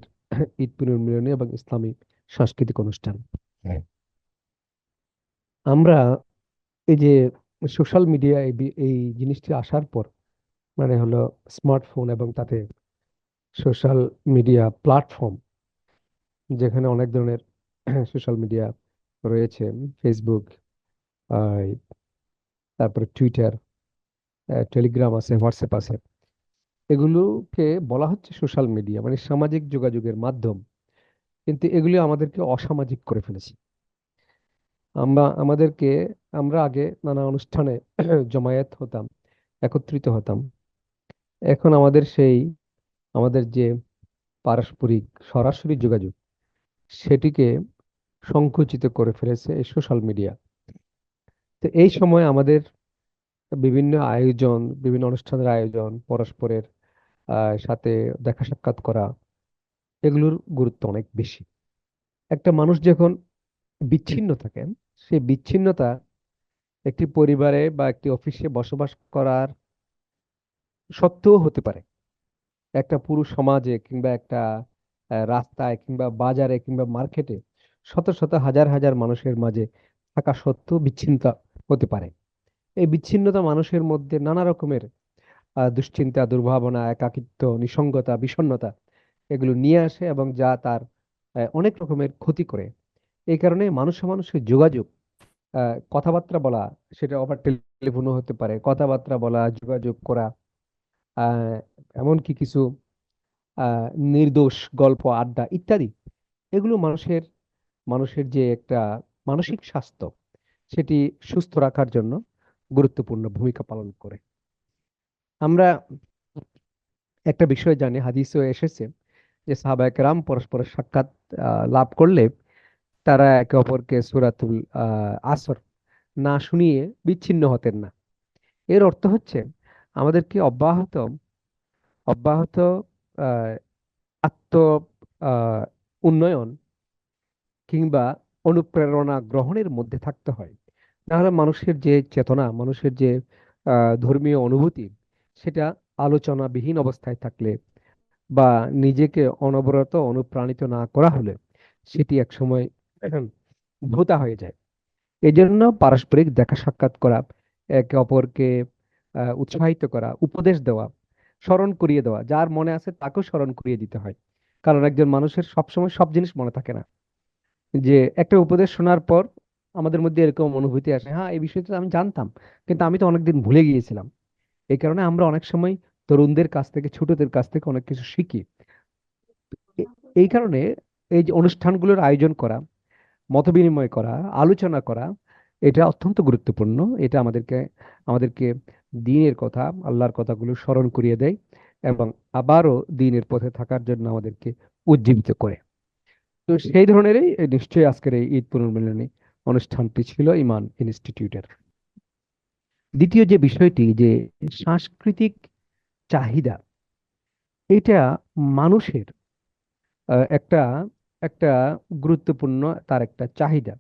ঈদ পুনর্মিলনী এবং ইসলামী সাংস্কৃতিক অনুষ্ঠান। আমরা এই যে সোশ্যাল মিডিয়া এই জিনিসটি আসার পর, মানে হলো স্মার্টফোন এবং তাতে সোশ্যাল মিডিয়া প্ল্যাটফর্ম, যেখানে অনেক ধরনের সোশ্যাল মিডিয়া রয়েছে, ফেসবুক, তারপরে টুইটার, টেলিগ্রাম আছে, হোয়াটসঅ্যাপ আছে, এগুলোকে বলা হচ্ছে সোশ্যাল মিডিয়া, মানে সামাজিক যোগাযোগের মাধ্যম। কিন্তু এগুলি আমাদেরকে অসামাজিক করে ফেলেছে। আমরা আগে নানা অনুষ্ঠানে জমায়েত হতাম, একত্রিত হতাম। এখন আমাদের যে পারস্পরিক সরাসরি যোগাযোগ, সেটিকে সংকুচিত করে ফেলেছে এই সোশ্যাল মিডিয়া। তো এই সময় আমাদের বিভিন্ন অনুষ্ঠানের আয়োজন, পরস্পরের সাথে দেখা সাক্ষাৎ করা, এগুলোর গুরুত্ব অনেক বেশি। একটা মানুষ যখন বিচ্ছিন্ন থাকে, সেই বিচ্ছিন্নতা একটি পরিবারে বা একটি অফিসে বসবাস করার সত্ত্বেও হতে পারে। একটা পুরো সমাজে কিংবা একটা রাস্তায় কিংবা বাজারে কিংবা মার্কেটে শত শত হাজার হাজার মানুষের মাঝে থাকা সত্ত্বেও বিচ্ছিন্নতা হতে পারে। এই বিচ্ছিন্নতা মানুষের মধ্যে নানা রকমের দুশ্চিন্তা, দুর্ভাবনা, একাকিত্ব, নিসঙ্গতা, বিষণ্ণতা এগুলো নিয়ে আসে এবং যা তার অনেক রকমের ক্ষতি করে। এই কারণে মানুষের যোগাযোগ, কথাবার্তা বলা, সেটা আবার টেলিফোনও হতে পারে, কথাবার্তা বলা, যোগাযোগ করা, আহ এমনকি কিছু নির্দোষ গল্প, আড্ডা ইত্যাদি, এগুলো মানুষের যে একটা মানসিক স্বাস্থ্য, সেটি সুস্থ রাখার জন্য গুরুত্বপূর্ণ ভূমিকা পালন করে। আমরা একটা বিষয় জানি, হাদিসেও এসেছে যে সাহাবায়ে কেরাম পরস্পরের সাক্ষাৎ লাভ করলে তারা একে অপরকে সূরাতুল আসর না শুনিয়ে বিচ্ছিন্ন হতেন না। এর অর্থ হচ্ছে আমাদেরকে অব্যাহত আহ, আত্ম আহ, উন্নয়ন কিংবা অনুপ্রেরণা গ্রহণের মধ্যে থাকতে হয়। নাহলে মানুষের যে চেতনা, মানুষের যে ধর্মীয় অনুভূতি, সেটা আলোচনাবিহীন অবস্থায় থাকলে বা নিজেকে অনবরত অনুপ্রাণিত না করা হলে সেটি একসময় ভোঁতা হয়ে যায়। এই জন্য পারস্পরিক দেখা সাক্ষাৎ করা, একে অপরকে উৎসাহিত করা, উপদেশ দেওয়া, স্মরণ করিয়ে দেওয়া, যার মনে আছে তাকেও স্মরণ করিয়ে দিতে হয়। কারণ একজন মানুষের সবসময় সব জিনিস মনে থাকে না। যে একটা উপদেশ শোনার পর আমাদের মধ্যে এরকম অনুভূতি আসে, হ্যাঁ এই বিষয়টা আমি জানতাম, কিন্তু আমি তো অনেকদিন ভুলে গিয়েছিলাম। এই কারণে আমরা অনেক সময় তরুণদের কাছ থেকে, ছোটদের কাছ থেকে অনেক কিছু শিখি। এই কারণে এই যে অনুষ্ঠানগুলোর আয়োজন করা, মতবিনিময় করা, আলোচনা করা, এটা অত্যন্ত গুরুত্বপূর্ণ। এটা আমাদেরকে দ্বীনের কথা, আল্লাহর কথাগুলো স্মরণ করিয়ে দেয় এবং আবারও দ্বীনের পথে থাকার জন্য আমাদেরকে উজ্জীবিত করে। তো সেই ধরনেরই নিশ্চয়ই আজকের এই ঈদ পুনর্মিলনী অনুষ্ঠানটি ছিল ইমান ইনস্টিটিউটের। দ্বিতীয় যে বিষয়টি, যে সাংস্কৃতিক চাহিদা, এটা মানুষের একটা একটা গুরুত্বপূর্ণ তার একটা চাহিদা।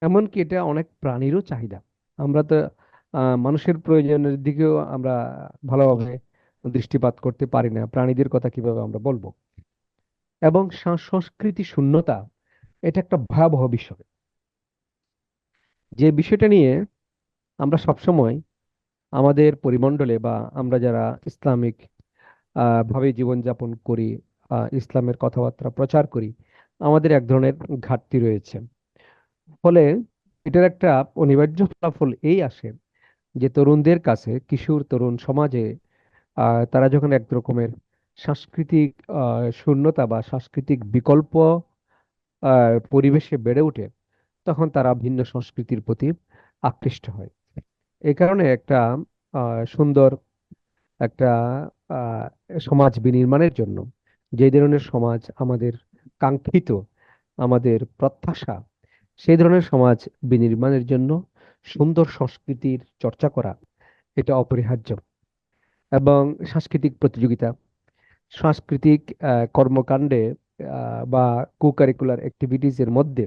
এমনকি এটা অনেক প্রাণীরও চাহিদা। আমরা তো মানুষের প্রয়োজনের দিকেও আমরা ভালোভাবে দৃষ্টিপাত করতে পারি না, প্রাণীদের কথা কিভাবে আমরা বলবো। এবং সংস্কৃতি শূন্যতা, এটা একটা ভয়াবহ বিষয়, যে বিষয়টা নিয়ে আমরা সবসময় আমাদের পরিমণ্ডলে বা আমরা যারা ইসলামিক ভাবে জীবনযাপন করি, ইসলামের কথাবার্তা প্রচার করি, আমাদের এক ধরনের ঘাটতি রয়েছে। ফলে এটার একটা অনিবার্য ফলাফল এই আসে যে তরুণদের কাছে, কিশোর তরুণ সমাজে তারা যখন এক রকমের সাংস্কৃতিক শূন্যতা বা সাংস্কৃতিক বিকল্প পরিবেশে বেড়ে ওঠে, তখন তারা ভিন্ন সংস্কৃতির প্রতি আকৃষ্ট হয়। এই কারণে একটা সুন্দর একটা আহ, সমাজ বিনির্মাণের জন্য, যে ধরনের সমাজ আমাদের কাঙ্ক্ষিত, আমাদের প্রত্যাশা, সেই ধরনের সমাজ বিনির্মাণের জন্য সুন্দর সংস্কৃতির চর্চা করা এটা অপরিহার্য। এবং সাংস্কৃতিক প্রতিযোগিতা, সাংস্কৃতিক কর্মকাণ্ডে বা কোকারিকুলার অ্যাক্টিভিটিস এর মধ্যে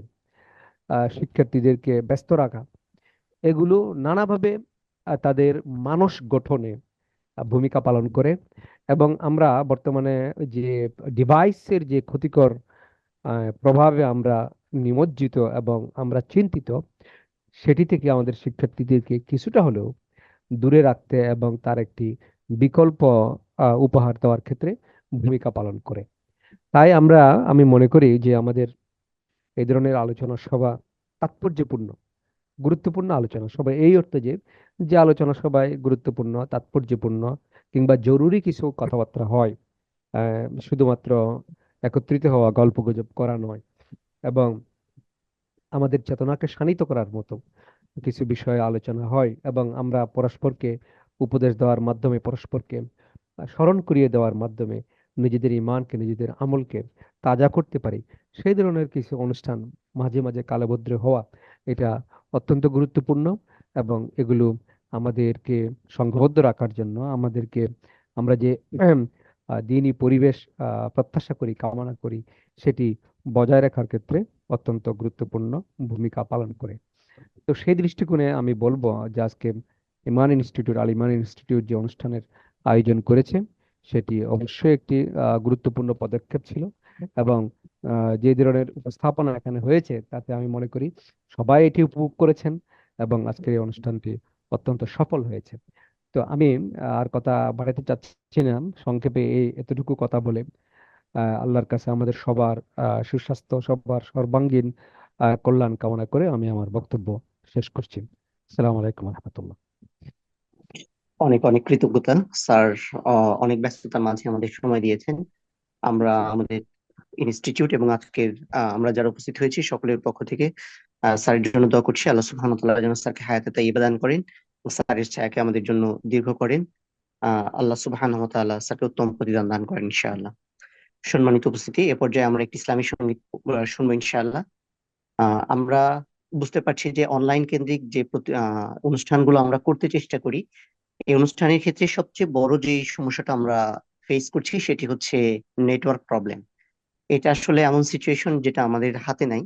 শিক্ষার্থীদেরকে ব্যস্ত রাখা, এগুলো নানাভাবে তাদের মানস গঠনে ভূমিকা পালন করে। এবং আমরা বর্তমানে যে ডিভাইসের যে ক্ষতিকর প্রভাবে আমরা নিমজ্জিত এবং আমরা চিন্তিত, সেটি থেকে আমাদের শিক্ষার্থীদেরকে কিছুটা হলেও দূরে রাখতে এবং তার একটি বিকল্প উপহার দেওয়ার ক্ষেত্রে ভূমিকা পালন করে। তাই আমি মনে করি যে আমাদের এই ধরনের আলোচনা সভা তাৎপর্যপূর্ণ, গুরুত্বপূর্ণ আলোচনা সভা, এই অর্থে যে যে আলোচনা সভায় গুরুত্বপূর্ণ, তাৎপর্যপূর্ণ কিংবা জরুরি কিছু কথাবার্তা হয়, শুধুমাত্র একত্রিত হওয়া, গল্পগুজব করা নয়, এবং আমাদের চেতনাকে শানিত করার মতো কিছু বিষয়ে আলোচনা হয়, এবং আমরা পরস্পরকে উপদেশ দেওয়ার মাধ্যমে, পরস্পরকে স্মরণ করিয়ে দেওয়ার মাধ্যমে নিজেদের ইমানকে, নিজেদের আমলকে তাজা করতে পারি। সেই ধরনের কিছু অনুষ্ঠান মাঝে মাঝে কালবদ্ধ হওয়া, এটা অত্যন্ত গুরুত্বপূর্ণ। এবং এগুলো আমাদেরকে সংঘবদ্ধ রাখার জন্য, আমরা যে দিনই পরিবেশ প্রত্যাশা করি, কামনা করি, সেটি বজায় রাখার ক্ষেত্রে অত্যন্ত গুরুত্বপূর্ণ ভূমিকা পালন করে। তো সেই দৃষ্টিকোণে আমি বলবো যে আজকে আল ইমান ইনস্টিটিউট যে অনুষ্ঠানের আয়োজন করেছে, সেটি অবশ্যই একটি গুরুত্বপূর্ণ পদক্ষেপ ছিল। এবং যে ধরনের উপস্থাপনা এখানে হয়েছে, তাতে আমি মনে করি সবাই এটি উপভোগ করেছেন এবং আজকের এই অনুষ্ঠানটি অত্যন্ত সফল হয়েছে। তো আমি আর কথা বাড়াতে চাচ্ছি না, সংক্ষেপে এতটুকু কথা বলে আল্লাহর কাছে আমাদের সবার সুস্বাস্থ্য, সবার সর্বাঙ্গীন কল্যাণ কামনা করে আমি আমার বক্তব্য শেষ করছি। আসসালামু আলাইকুম রহমতুল্লাহ। অনেক অনেক কৃতজ্ঞতা স্যার, অনেক ব্যস্ততার মাঝে আমাদের সময় দিয়েছেন। আমরা আমাদের ইনস্টিটিউট এবং আজকের আমরা যারা উপস্থিত হয়েছি সকলের পক্ষ থেকে স্যারের জন্য দোয়া করছি। আল্লাহ সুবহানাহু ওয়া তাআলা যেন স্যারকে হায়াতে তাইয়্যিবা দান করেন, এবং স্যারের ছায়াকে আমাদের জন্য দীর্ঘ করেন। আল্লাহ সুবহানাহু ওয়া তাআলা স্যারকে উত্তম প্রতিদান দান করেন ইনশাআল্লাহ। সম্মানিত উপস্থিতি, এ পর্যায়ে আমরা একটি ইসলামী সঙ্গীত শুনবো ইনশাআল্লাহ। আমরা বুঝতে পারছি যে অনলাইন কেন্দ্রিক যে অনুষ্ঠানগুলো আমরা করতে চেষ্টা করি, এই অনুষ্ঠানের ক্ষেত্রে সবচেয়ে বড় যে সমস্যাটা আমরা ফেস করছি সেটি হচ্ছে নেটওয়ার্ক প্রবলেম। এটা আসলে এমন সিচুয়েশন যেটা আমাদের হাতে নাই।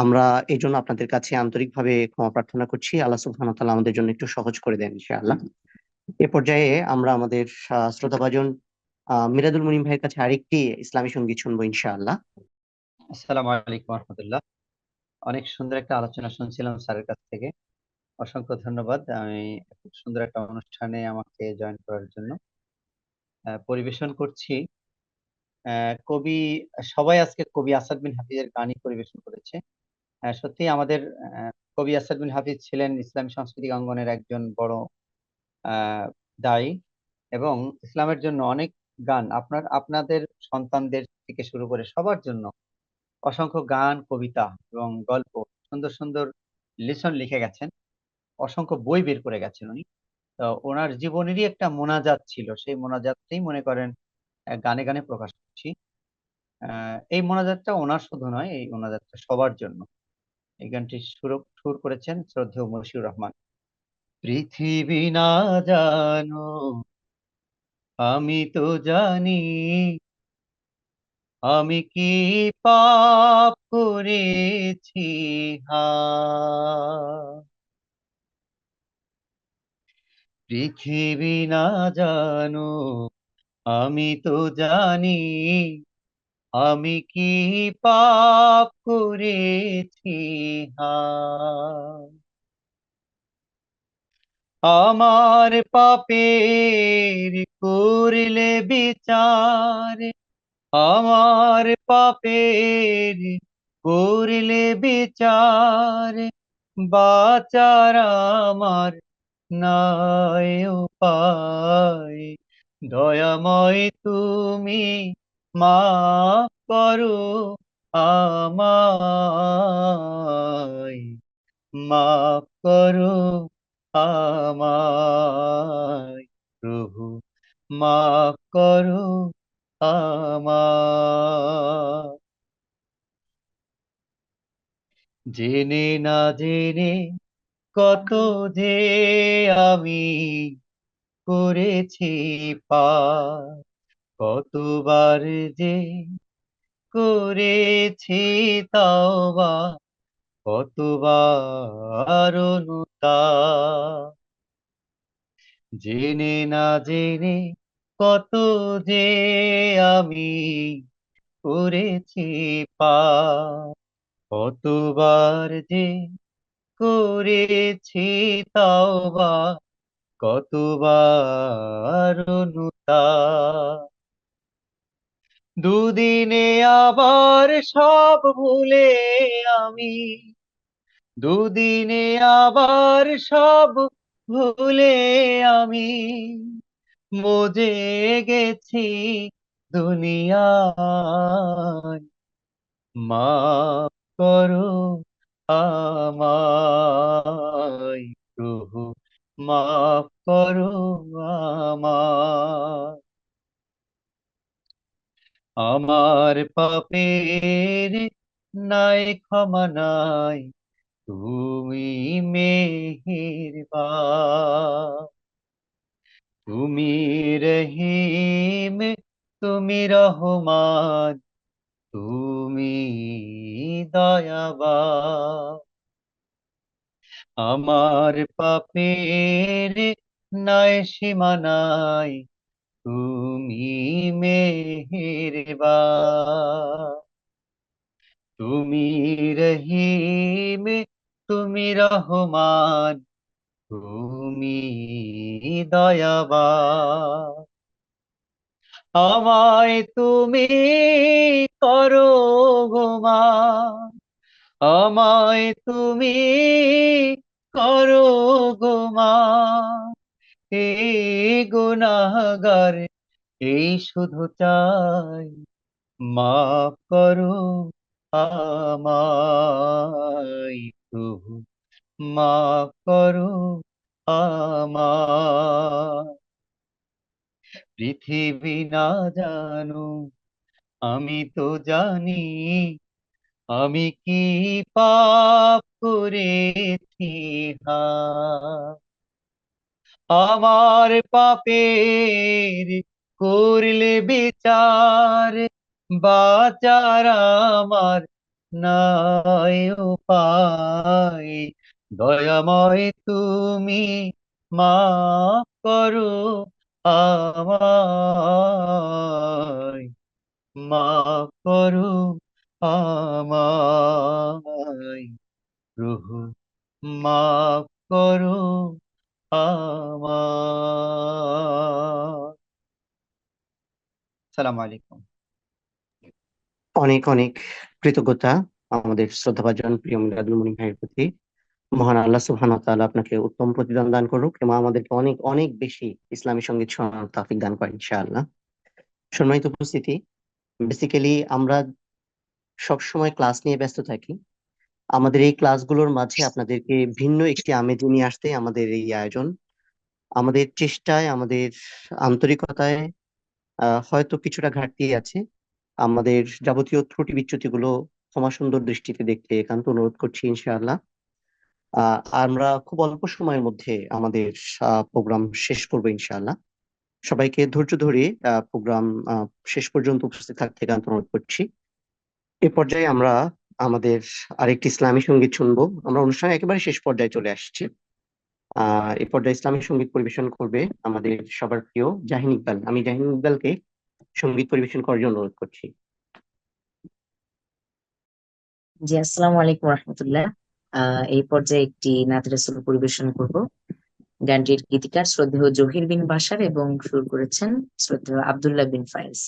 আমরা এই জন্য আপনাদের কাছে আন্তরিকভাবে ক্ষমা প্রার্থনা করছি। আল্লাহ সুবহানাহু ওয়া তাআলা আমাদের জন্য একটু সহজ করে দেন ইনশাআল্লাহ। এ পর্যায়ে আমরা আমাদের শ্রোতাভাজন মিরাদুল মুনিম ভাইয়ের কাছে আরেকটি ইসলামী সঙ্গীত শুনবো ইনশাআল্লাহ। আসসালামু আলাইকুম রহমতুল্লাহ। অনেক সুন্দর একটা আলোচনা শুনছিলাম স্যারের কাছ থেকে। অসংখ্য ধন্যবাদ আমি খুব সুন্দর একটা অনুষ্ঠানে আমাকে জয়েন করার জন্য। পরিবেশন করছি কবি, সবাই আজকে কবি আসাদ বিন হাফিজের গানই পরিবেশন করেছে। সত্যি আমাদের কবি আসাদ বিন হাফিজ ছিলেন ইসলামী সাংস্কৃতিক অঙ্গনের একজন বড় আহ দায়ী, এবং ইসলামের জন্য অনেক গান আপনাদের সন্তানদের থেকে শুরু করে সবার জন্য অসংখ্য গান, কবিতা এবং গল্প, সুন্দর সুন্দর লিসন লিখে গেছেন, অসংখ্য বই বের করে গেছেন উনি। তো ওনার জীবনেরই একটা মোনাজাত ছিল, সেই মোনাজাতটাই মনে করেন গানে গানে প্রকাশ করছি। এই মোনাজাতটা ওনার শুধু নয়, এই মোনাজাতটা সবার জন্য। এই গানটি সুর করেছেন শ্রদ্ধেয় মশিউর রহমান। পৃথিবী না জানো আমি তো জানি, আমি কি পাপ করেছি হায়। পৃথিবী না জানো আমি তো জানি, আমি কি পাপ করেছি হায়। আমার পাপের করলে বিচার, আমার পাপের করলে বিচার, বাঁচার আমার নাই উপায়। দয়াময় তুমি মাফ করো আমায়, মাফ করো আমায় প্রভু, মাফ করো আমায়। জেনে না জেনে কত যে আমি করেছি পাপ, কতবার যে করেছি তওবা, কতবার অনুতাপ। জেনে না জেনে কত যে আমি করেছি পাপ, কতবার যে করেছি তওবা, কতবার অনুতাপ। দুদিনে আবার সব ভুলে আমি, দুদিনে আবার সব ভুলে আমি মজে গেছি দুনিয়ায়। মাফ করো আমায় প্রভু, মাফ করো আমায়। আমার পাপের নাই ক্ষমা নাই, তুমি মেহেরবান। তুমি রহিম, তুমি রহমান, তুমি দয়াবান। আমার পাপের নাই সীমা নাই, তুমি মেহেরবান। তুমি রহিম, তুমি রহমান, তুমি দয়াবান। আমায় তুমি করো গোমা, আমায় তুমি করো গোমা। এই গুনাহগার এই শুধু চাই, মাফ করো আমায় প্রভু, মাফ করো আমায়। পৃথিবী না জানো আমি তো জানি, আমি কি পাপ করেছি হায়। আমার পাপের করলে বিচার, বাঁচার আমার নাই উপায়। দয়াময় তুমি মাফ করো আমায়, মাফ করো আমায় প্রভু, মাফ করো আমার। সালাম আলাইকুম। অনেক অনেক কৃতজ্ঞতা আমাদের শ্রদ্ধাভাজন প্রিয় মিলাদুল মুনিম ভাইয়ের প্রতি। মহান আল্লাহ সুবহানাহু ওয়া তাআলা আপনাকে উত্তম প্রতিদান দান করুক এবং আমাদেরকে অনেক অনেক বেশি ইসলামী সঙ্গীত শোনার তৌফিক দান করেন ইনশাআল্লাহ। সম্মানিত উপস্থিতি, বেসিক্যালি আমরা সবসময় ক্লাস নিয়ে ব্যস্ত থাকি, আমাদের এই ক্লাসগুলোর মাঝে আপনাদেরকে ভিন্ন একটি আমেজে নিয়ে আসতে আমাদের এই আয়োজন। আমাদের চেষ্টায়, আমাদের আন্তরিকতায় হয়তো কিছুটা ঘাটতি আছে। আমাদের যাবতীয় ত্রুটি বিচ্যুতিগুলো ক্ষমা সুন্দর দৃষ্টিতে দেখতে একান্ত অনুরোধ করছি ইনশাআল্লাহ। আমরা খুব অল্প সময়ের মধ্যে আমাদের প্রোগ্রাম শেষ করবো ইনশাআল্লাহ। সবাইকে ধৈর্য ধরে প্রোগ্রাম শেষ পর্যন্ত উপস্থিত থাকতে একান্ত অনুরোধ করছি। এ পর্যায়ে আমরা আমাদের আরেকটি ইসলামী সঙ্গীত শুনবো। আমরা অনুষ্ঠানে একেবারে শেষ পর্যায়ে চলে আসছি। এ পর্যায়ে ইসলামী সঙ্গীত পরিবেশন করবে আমাদের সবার প্রিয় জাহিন ইকবাল। আমি জাহিন ইকবালকে সঙ্গীত পরিবেশন করার জন্য অনুরোধ করছি। জি, আসসালামু আলাইকুম রহমতুল্লাহ। এই পর্যায়ে একটি নাত রাসূল পরিবেশন করব। গানটির গীতিকার শ্রদ্ধেয় জহির বিন বাশার এবং সুর করেছেন শ্রদ্ধেয় আব্দুল্লাহ বিন ফায়েজ।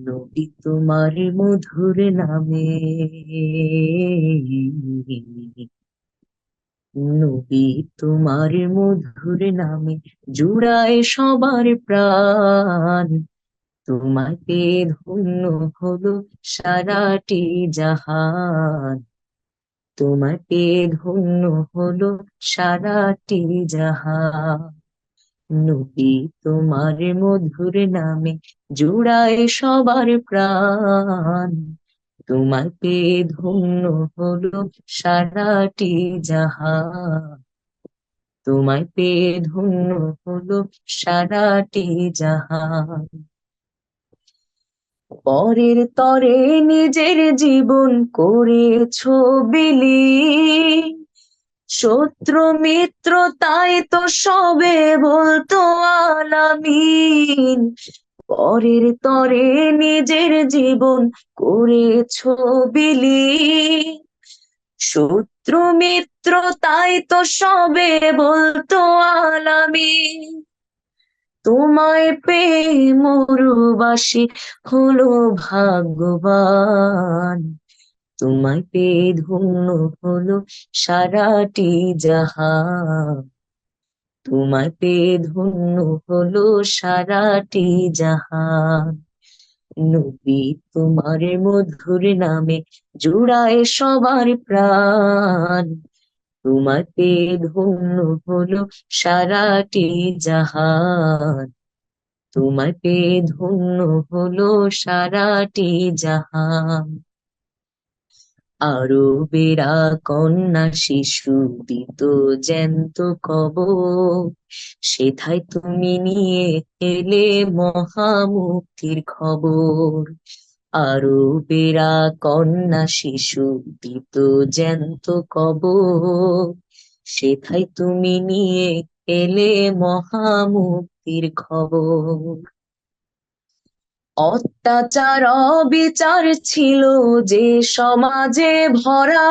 নবী তোমার মধুর নামে, নবী তোমার মধুর নামে জুড়ায় সবার প্রাণ। তোমায় পেয়ে ধন্য হলো সারাটি জাহান। তোমায় পেয়ে ধন্য হলো সারাটি জাহান। নবী তোমার মধুর নামে জুড়ায় সবার প্রাণ। তোমায় পেয়ে ধন্য হলো সারাটি জাহান। তোমায় পেয়ে ধন্য হলো সারাটি জাহান। পরের তরে নিজের জীবন করেছো বিলীন। শত্রু মিত্র তাই তো সবে বলতো আলামিন। পরের তরে নিজের জীবন করেছো বিলীন। শত্রু মিত্র তাই তো সবে বলতো আলামিন। তোমায় পেয়ে মরুবাসী হলো ভাগ্যবান। তোমায় পেয়ে ধন্য হলো সারাটি জাহান। তোমায় পেয়ে ধন্য হলো সারাটি জাহান। নবী তোমার মধুর নামে জুড়ায় সবার প্রাণ। তোমায় পেয়ে ধন্য হলো সারাটি জাহান। তোমায় পেয়ে ধন্য হলো সারাটি জাহান। আরবেরা কন্যা শিশু দিত জ্যান্ত কবর। সেথায় তুমি নিয়ে এলে মহামুক্তির খবর। আরবেরা কন্যা শিশু দিত জ্যান্ত কবর। সেথায় তুমি নিয়ে এলে মহামুক্তির খবর। অত্যাচার অবিচার ছিল যে সমাজে ভরা।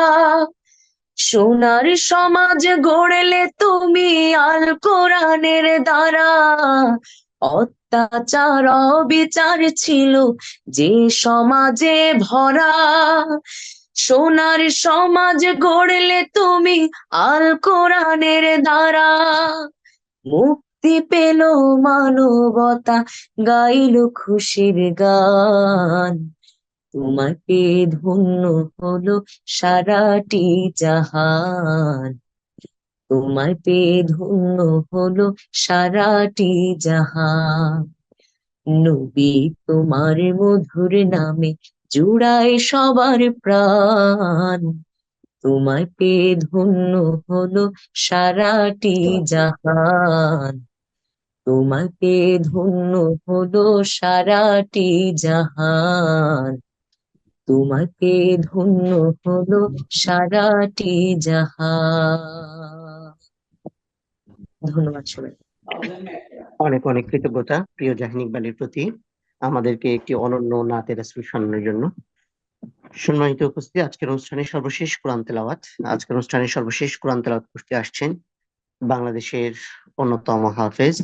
সোনার সমাজ গড়লে তুমি আল কোরআনের দ্বারা। অত্যাচার অবিচার ছিল যে সমাজে ভরা। সোনার সমাজ গড়লে তুমি আল কোরআনের দ্বারা। মুক্তি পেল মানবতা, গাইল খুশির গান। তোমায় পেয়ে ধন্য হলো সারাটি জাহান। তোমায় পেয়ে ধন্য হলো সারাটি জাহান। নবী তোমার মধুর নামে জুড়ায় সবার প্রাণ। তোমায় পেয়ে ধন্য হলো সারাটি জাহান। তোমায় পেয়ে ধন্য হলো সারাটি জাহান। তোমায় পেয়ে ধন্য হলো সারাটি জাহান। ধন্যবাদ সবাই। অনেক অনেক কৃতজ্ঞতা প্রিয় জাহিন ইকবালের প্রতি, আমাদেরকে একটি অনন্য নাতে রাসূল শোনানোর জন্য। সম্মানিত উপস্থিতি, আজকের অনুষ্ঠানের সর্বশেষ কোরআন তেলাওয়াত। আজকের অনুষ্ঠানের সর্বশেষ কোরআন তেলাওয়াত করতে আসছেন বাংলাদেশের অন্যতম হাফেজ,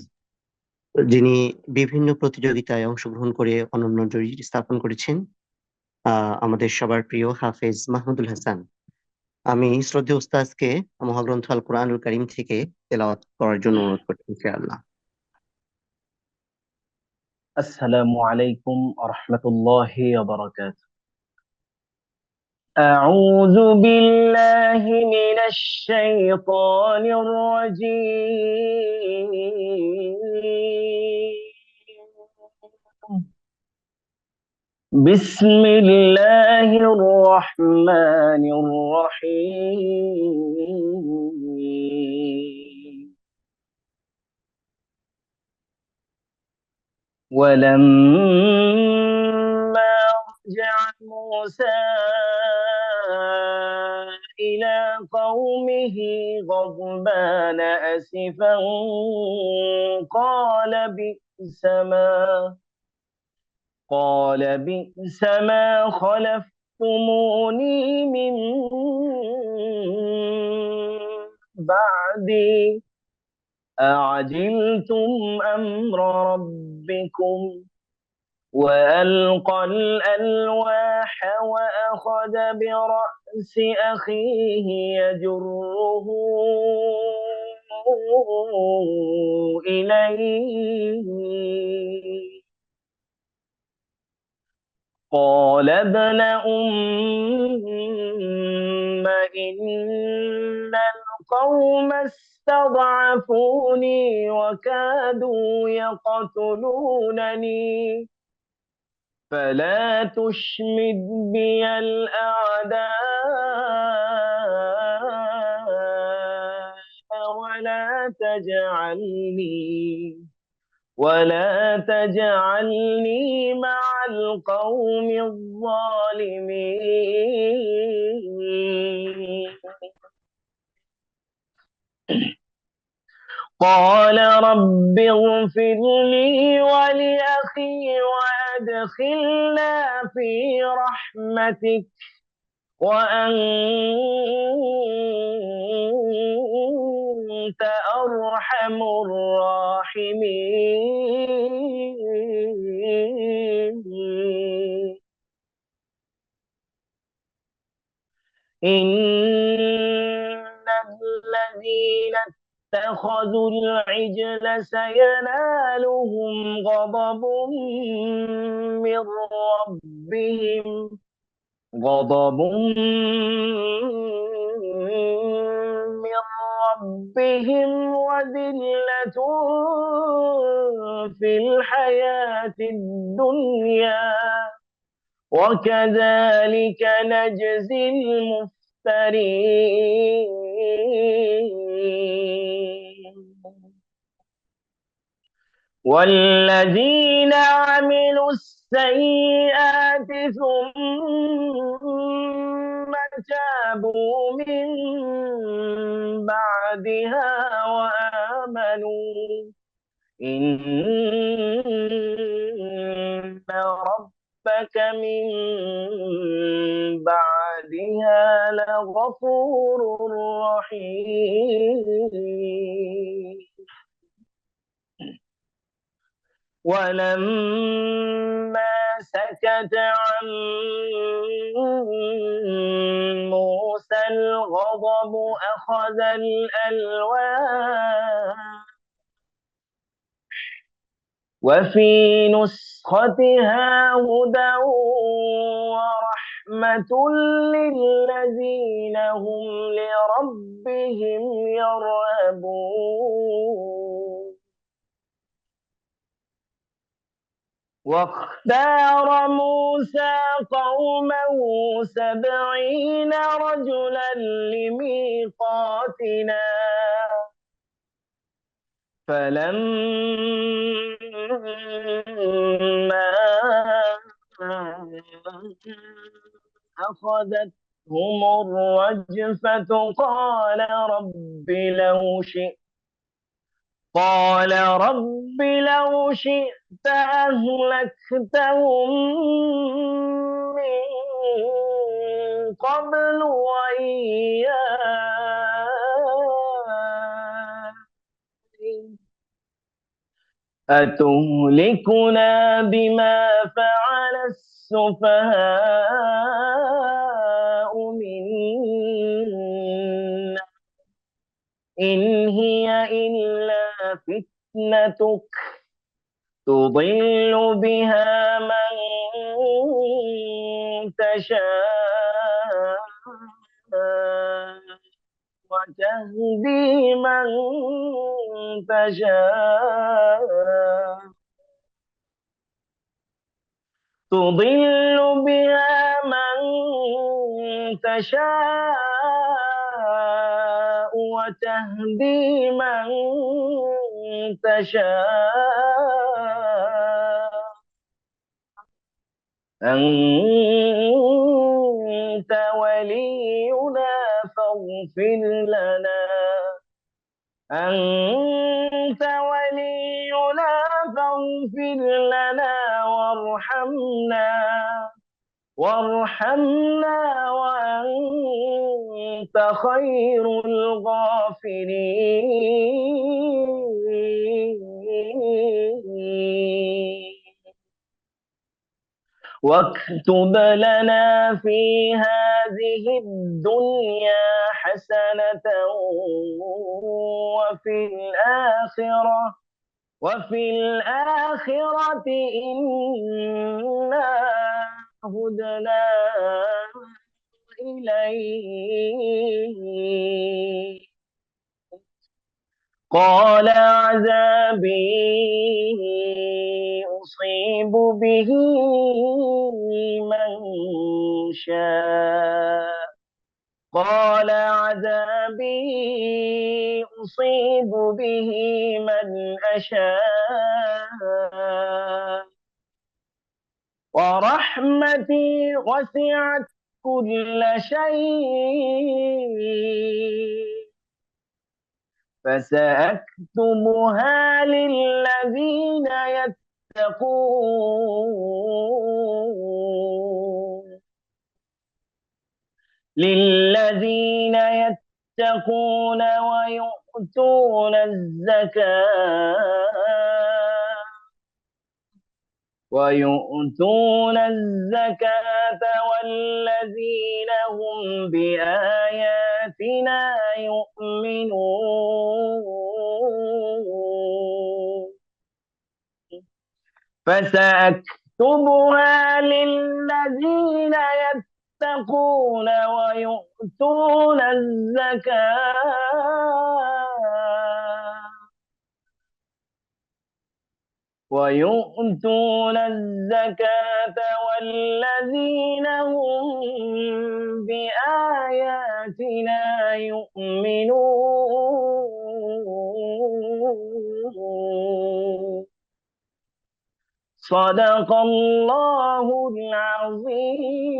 যিনি বিভিন্ন প্রতিযোগিতায় অংশগ্রহণ করে অনন্য জয়ী স্থাপন করেছেন, আমাদের সবার প্রিয় হাফেজ মাহমুদুল হাসান। আমি শ্রদ্ধেয় উস্তাদকে মহাগ্রন্থ আল কোরআনুল কারীম থেকে তেলাওয়াত করার জন্য অনুরোধ করছি ইনশাআল্লাহ। السلام عليكم ورحمة الله وبركاته. أعوذ بالله من الشيطان الرجيم. بسم الله الرحمن الرحيم. ولما رجع موسى إلى قومه غضبان أسفا قال بئس ما خلفتموني من بعدي أعجلتم أمر ربكم وألقى الألواح وأخذ برأس أخيه يجره إليه قال ابن إن القوم استضعفوني وكادوا يقتلونني فلا تشمت بي الأعداء ولا تجعلني مع القوم الظالمين. قال رب اغفر لي ولأخي وأدخلنا في رحمتك وأنت أرحم الراحمين. إن الذين اتخذوا العجل سينالهم غضب من ربهم وذلة في الحياة الدنيا وكذلك نجزي المفترين. والذين عملوا السيئات ثم تابوا من بعدها وآمنوا إن ربك من بعدها لغفور رحيم. ولما سكت عن موسى الغضب أخذ الألواح وفي نسختها هدى ورحمة للذين هم لربهم يرهبون. واختار موسى قومه 70 رجلا لميقاتنا فلما أخذتهم الرجفة قال رب لو شئت أهلكتهم من قبل وإياي أتهلكنا بما فعل السفهاء منا إن هي إلا فتنتك تضل بها من تشاء وتهدي من تشاء تضل بها من تشاء وتهدي من تشاء أنت ولينا فاغفر لنا أنت ولينا فاغفر لنا وارحمنا وأنت خير الغافرين واكتب لنا في هذه الدنيا حسنة وفي الآخرة إنا هدنا إليك قال عذابي أصيب به من شاء قال عذابي أصيب به من أشاء ورحمتي وسعت كل شيء فسأكتبها للذين يتقون ويؤتون الزكاة والذين هم بآياتنا يؤمنون فسأكتبها للذين يتقون ويؤتون الزكاة والذين هم بآياتنا يؤمنون صدق الله العظيم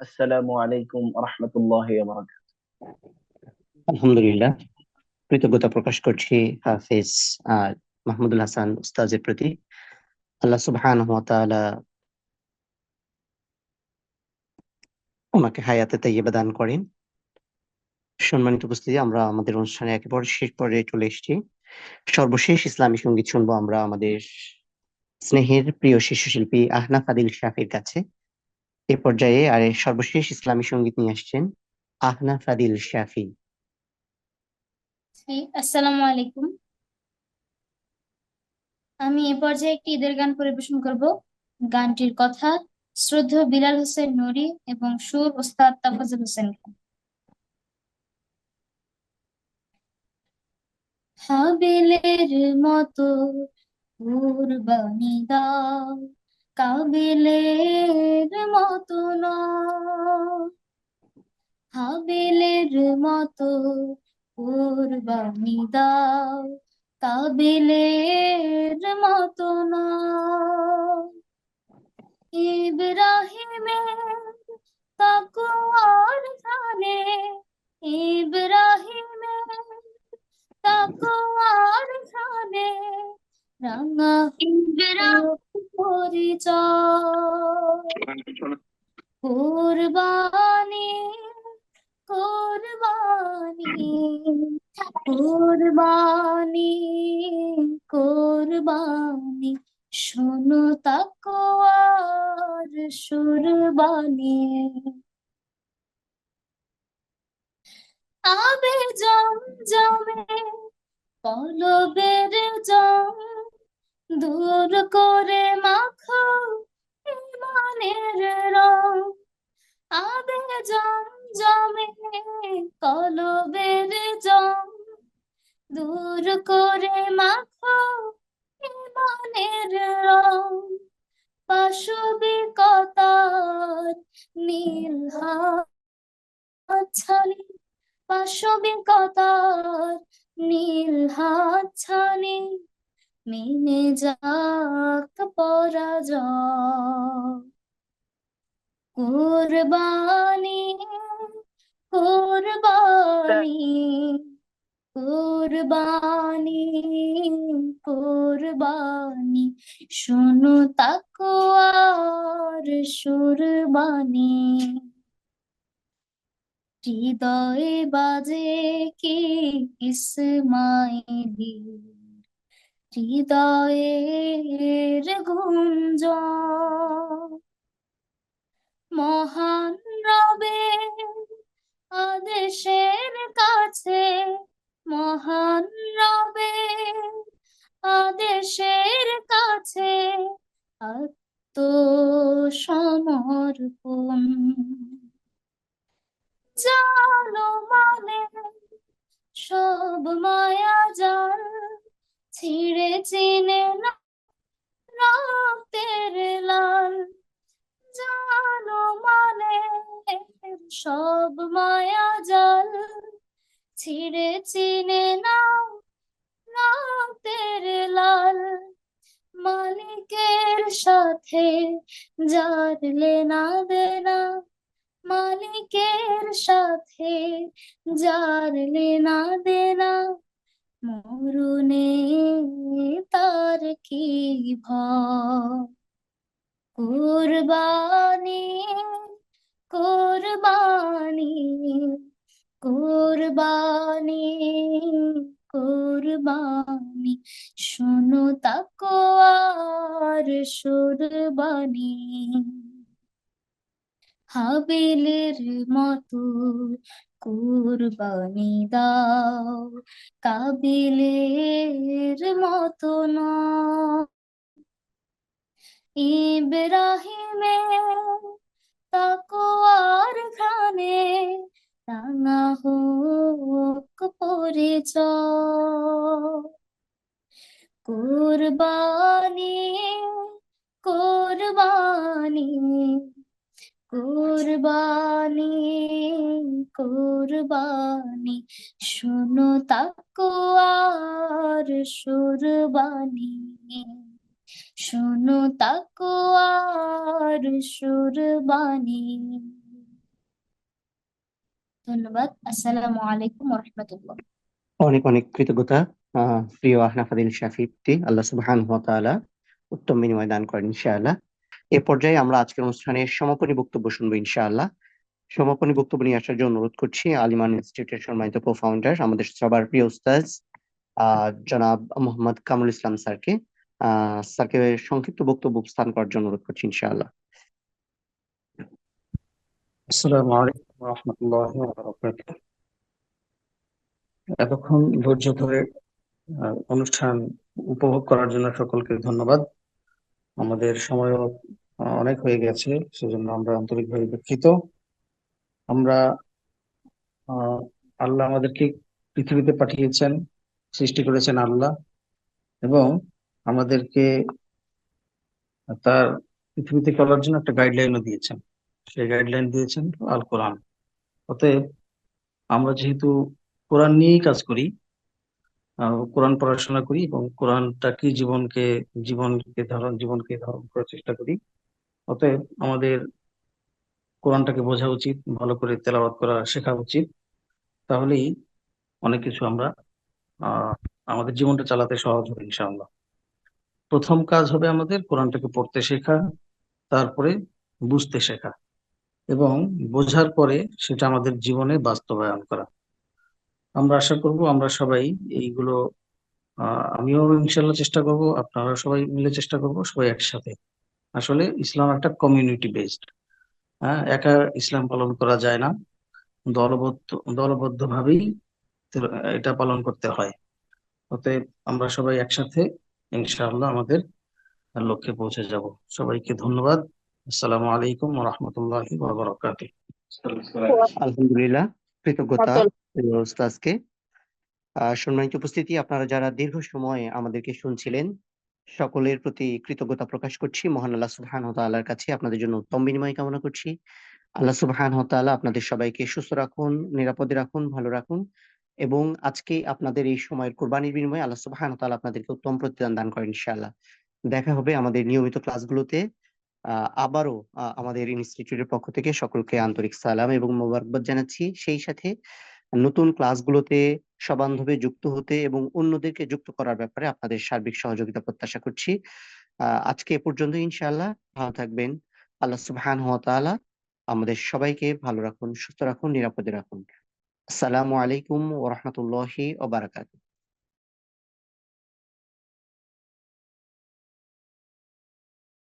السلام عليكم ورحمة الله وبركاته আলহামদুলিল্লাহ, কৃতজ্ঞতা প্রকাশ করছি হাফিজ মাহমুদুল হাসান উস্তাজের প্রতি। আল্লাহ সুবহানাহু ওয়া তাআলা ওনাকে হায়াতে তাইয়্যিবা দান করেন। সম্মানিত উপস্থিতি, আমরা আমাদের অনুষ্ঠানে একেবারে শেষ পর্যায়ে চলে এসেছি। সর্বশেষ ইসলামী সঙ্গীত শুনবো আমরা আমাদের স্নেহের প্রিয় শিশুশিল্পী আহনাফ আদিল শাফির কাছে। এ পর্যায়ে সর্বশেষ ইসলামী সঙ্গীত নিয়ে আসছেন আহনাফ আদিল শাফি। আসসালামু আলাইকুম। আমি এ পর্যায়ে একটি ঈদের গান পরিবেশন করব। গানটির কথা শ্রদ্ধেয় বিলাল হোসেন নুরি এবং সুর ওস্তাদ তাফাজ্জুল হোসেন খান। হাবিলের মতো কুরবানি দাও, কাবিলের মতো নয়। হাবিলের মতো কুরবানি দাও, কাবিলের মতো নয়। ইব্রাহিমের তাকওয়ার ধানে, ইব্রাহিমের তাকওয়ার ধানে রাঙা পরিচয়। কুরবানি কুরবানি কুরবানি কুরবানি, শোনো তাকওয়ার সুরবানি। আবে জমজমে কলবের জং দূর করে মাখো ইমানের রং আবে জমজমে কলবের জং দূর করে মাখো ইমানের রং পাশবিকতার নীল হাতছানি পাশবিকতার নীল হাতছানি মিনে যাক পরাজয় কুরবানি কুরবানি কুরবানি কুরবানি শোনো তাকওয়ার সুরবানি হৃদয়ে বাজে কি ইসমাইলি হৃদয়ের গুঞ্জন মহান রবের আদেশের কাছে মহান রবের আদেশের কাছে আত্মসমর্পণ জানো মানে সব মায়া জাল ছিঁড়ে চিনে না রক্তের লাল জানো মানে সব মায়া জাল ছিঁড়ে চিনে না রক্তের লাল মালিকের সাথে যার লেনা দেনা মালিকের সাথে যার লেনা দেনা মরুনে তার কি ভয় কুরবানি কুরবানি কুরবানি কুরবানি শোনো তাকওয়ার সুরবানি হাবিলের মতো কুরবানি দাও কাবিলের মতো নয় ইব্রাহিমের তাকওয়ার ঘ্রাণে রাঙা হোক পরিচয় কুরবানি কুরবানি কুরবানি কুরবানি শোনো তাকওয়ার সুরবানি শোনো তাকওয়ার সুরবানি ধন্যবাদ আসসালামু আলাইকুম ওয়া রাহমাতুল্লাহ অনেক অনেক কৃতজ্ঞতা প্রিয় আহনাফ আদিল শাফিঈ আল্লাহ সুবহানাহু ওয়া তাআলা উত্তম বিনিময় দান করেন ইনশাআল্লাহ। এ পর্যায়ে আমরা আজকের অনুষ্ঠানের সমাপনী বক্তব্য শুনবো ইনশাআল্লাহ। সমাপনী বক্তব্য নিয়ে আসার জন্য অনুরোধ করছি আলিমান ইনস্টিটিউটের সম্মানিত কো-ফাউন্ডার আমাদের সবার প্রিয় উস্তাদ জনাব মোহাম্মদ কামরুল ইসলাম স্যারকে। স্যারকে সংক্ষিপ্ত বক্তব্য উপস্থান করার জন্য অনুরোধ করছি ইনশাআল্লাহ। আসসালামু আলাইকুম ওয়া রাহমাতুল্লাহি ওয়া বারাকাতুহু। এতক্ষণ ধৈর্য ধরে অনুষ্ঠান উপভোগ করার জন্য সকলকে ধন্যবাদ। আমাদের সময়ও অনেক হয়ে গেছে, সেজন্য আমরা আন্তরিকভাবে দুঃখিত। আমরা আল্লাহ আমাদেরকে পৃথিবীতে পাঠিয়েছেন, সৃষ্টি করেছেন আল্লাহ, এবং আমাদেরকে তার পৃথিবীতে চলার জন্য একটা গাইডলাইনও দিয়েছেন। সেই গাইডলাইন দিয়েছেন আল কোরআন। অতএব আমরা যেহেতু কোরআন নিয়েই কাজ করি, কোরআন পড়াশোনা করি এবং কোরআনটাকে জীবনকে ধারণ করার চেষ্টা করি, অতএব আমাদের কোরআনটাকে বোঝা উচিত, ভালো করে তেলাওয়াত করা শেখা উচিত। তাহলেই অনেক কিছু আমরা আমাদের জীবনটা চালাতে সহজ হবে ইনশাআল্লাহ। প্রথম কাজ হবে আমাদের কোরআনটাকে পড়তে শেখা, তারপরে বুঝতে শেখা, এবং বোঝার পরে সেটা আমাদের জীবনে বাস্তবায়ন করা। আমরা আশা করব আমরা সবাই এইগুলো, আমিও ইনশাল্লাহ চেষ্টা করব, আপনারা সবাই মিলে চেষ্টা করব, সবাই একসাথে। আসলে ইসলাম একটা কমিউনিটি বেসড, একা ইসলাম পালন করা যায় না, দলবদ্ধভাবেই এটা পালন করতে হয়। অতএব আমরা সবাই একসাথে ইনশাআল্লাহ আমাদের লক্ষ্যে পৌঁছে যাব। সবাইকে ধন্যবাদ। আসসালামু আলাইকুম ওয়া রাহমাতুল্লাহি ওয়া বারাকাতুহু। আলহামদুলিল্লাহ, কৃতজ্ঞতা প্রিয় উস্তাজকে। সম্মানিত উপস্থিতি, আপনারা যারা দীর্ঘ সময় আমাদেরকে শুনছিলেন, সকলের প্রতি কৃতজ্ঞতা প্রকাশ করছি। মহান আল্লাহ সুবহানাহু ওয়া তাআলার কাছে আপনাদের জন্য উত্তম বিনিময় কামনা করছি। আল্লাহ সুবহানাহু ওয়া তাআলা আপনাদের সবাইকে সুস্থ রাখুন, নিরাপদে রাখুন, ভালো রাখুন এবং আজকে আপনাদের এই সময়ের কোরবানির বিনিময়ে আল্লাহ সুবহানাহু ওয়া তাআলা আপনাদেরকে উত্তম প্রতিদান দান করেন ইনশাআল্লাহ। দেখা হবে আমাদের নিয়মিত ক্লাসগুলোতে। আবারও আমাদের ইনস্টিটিউটের পক্ষ থেকে সকলকে আন্তরিক সালাম এবং মোবারকবাদ জানাচ্ছি। সেই সাথে নতুন ক্লাসগুলোতে সবান্ধবে যুক্ত হতে এবং অন্যদেরকে যুক্ত করার ব্যাপারে আপনাদের সার্বিক সহযোগিতা প্রত্যাশা করছি। আজকে এ পর্যন্ত ইনশাআল্লাহ। ভালো থাকবেন। আল্লাহ সুবহানাহু ওয়া তাআলা আমাদের সবাইকে ভালো রাখুন, সুস্থ রাখুন, নিরাপদে রাখুন। আসসালামু আলাইকুম ওয়া রাহমাতুল্লাহি ওয়া বারাকাতুহু।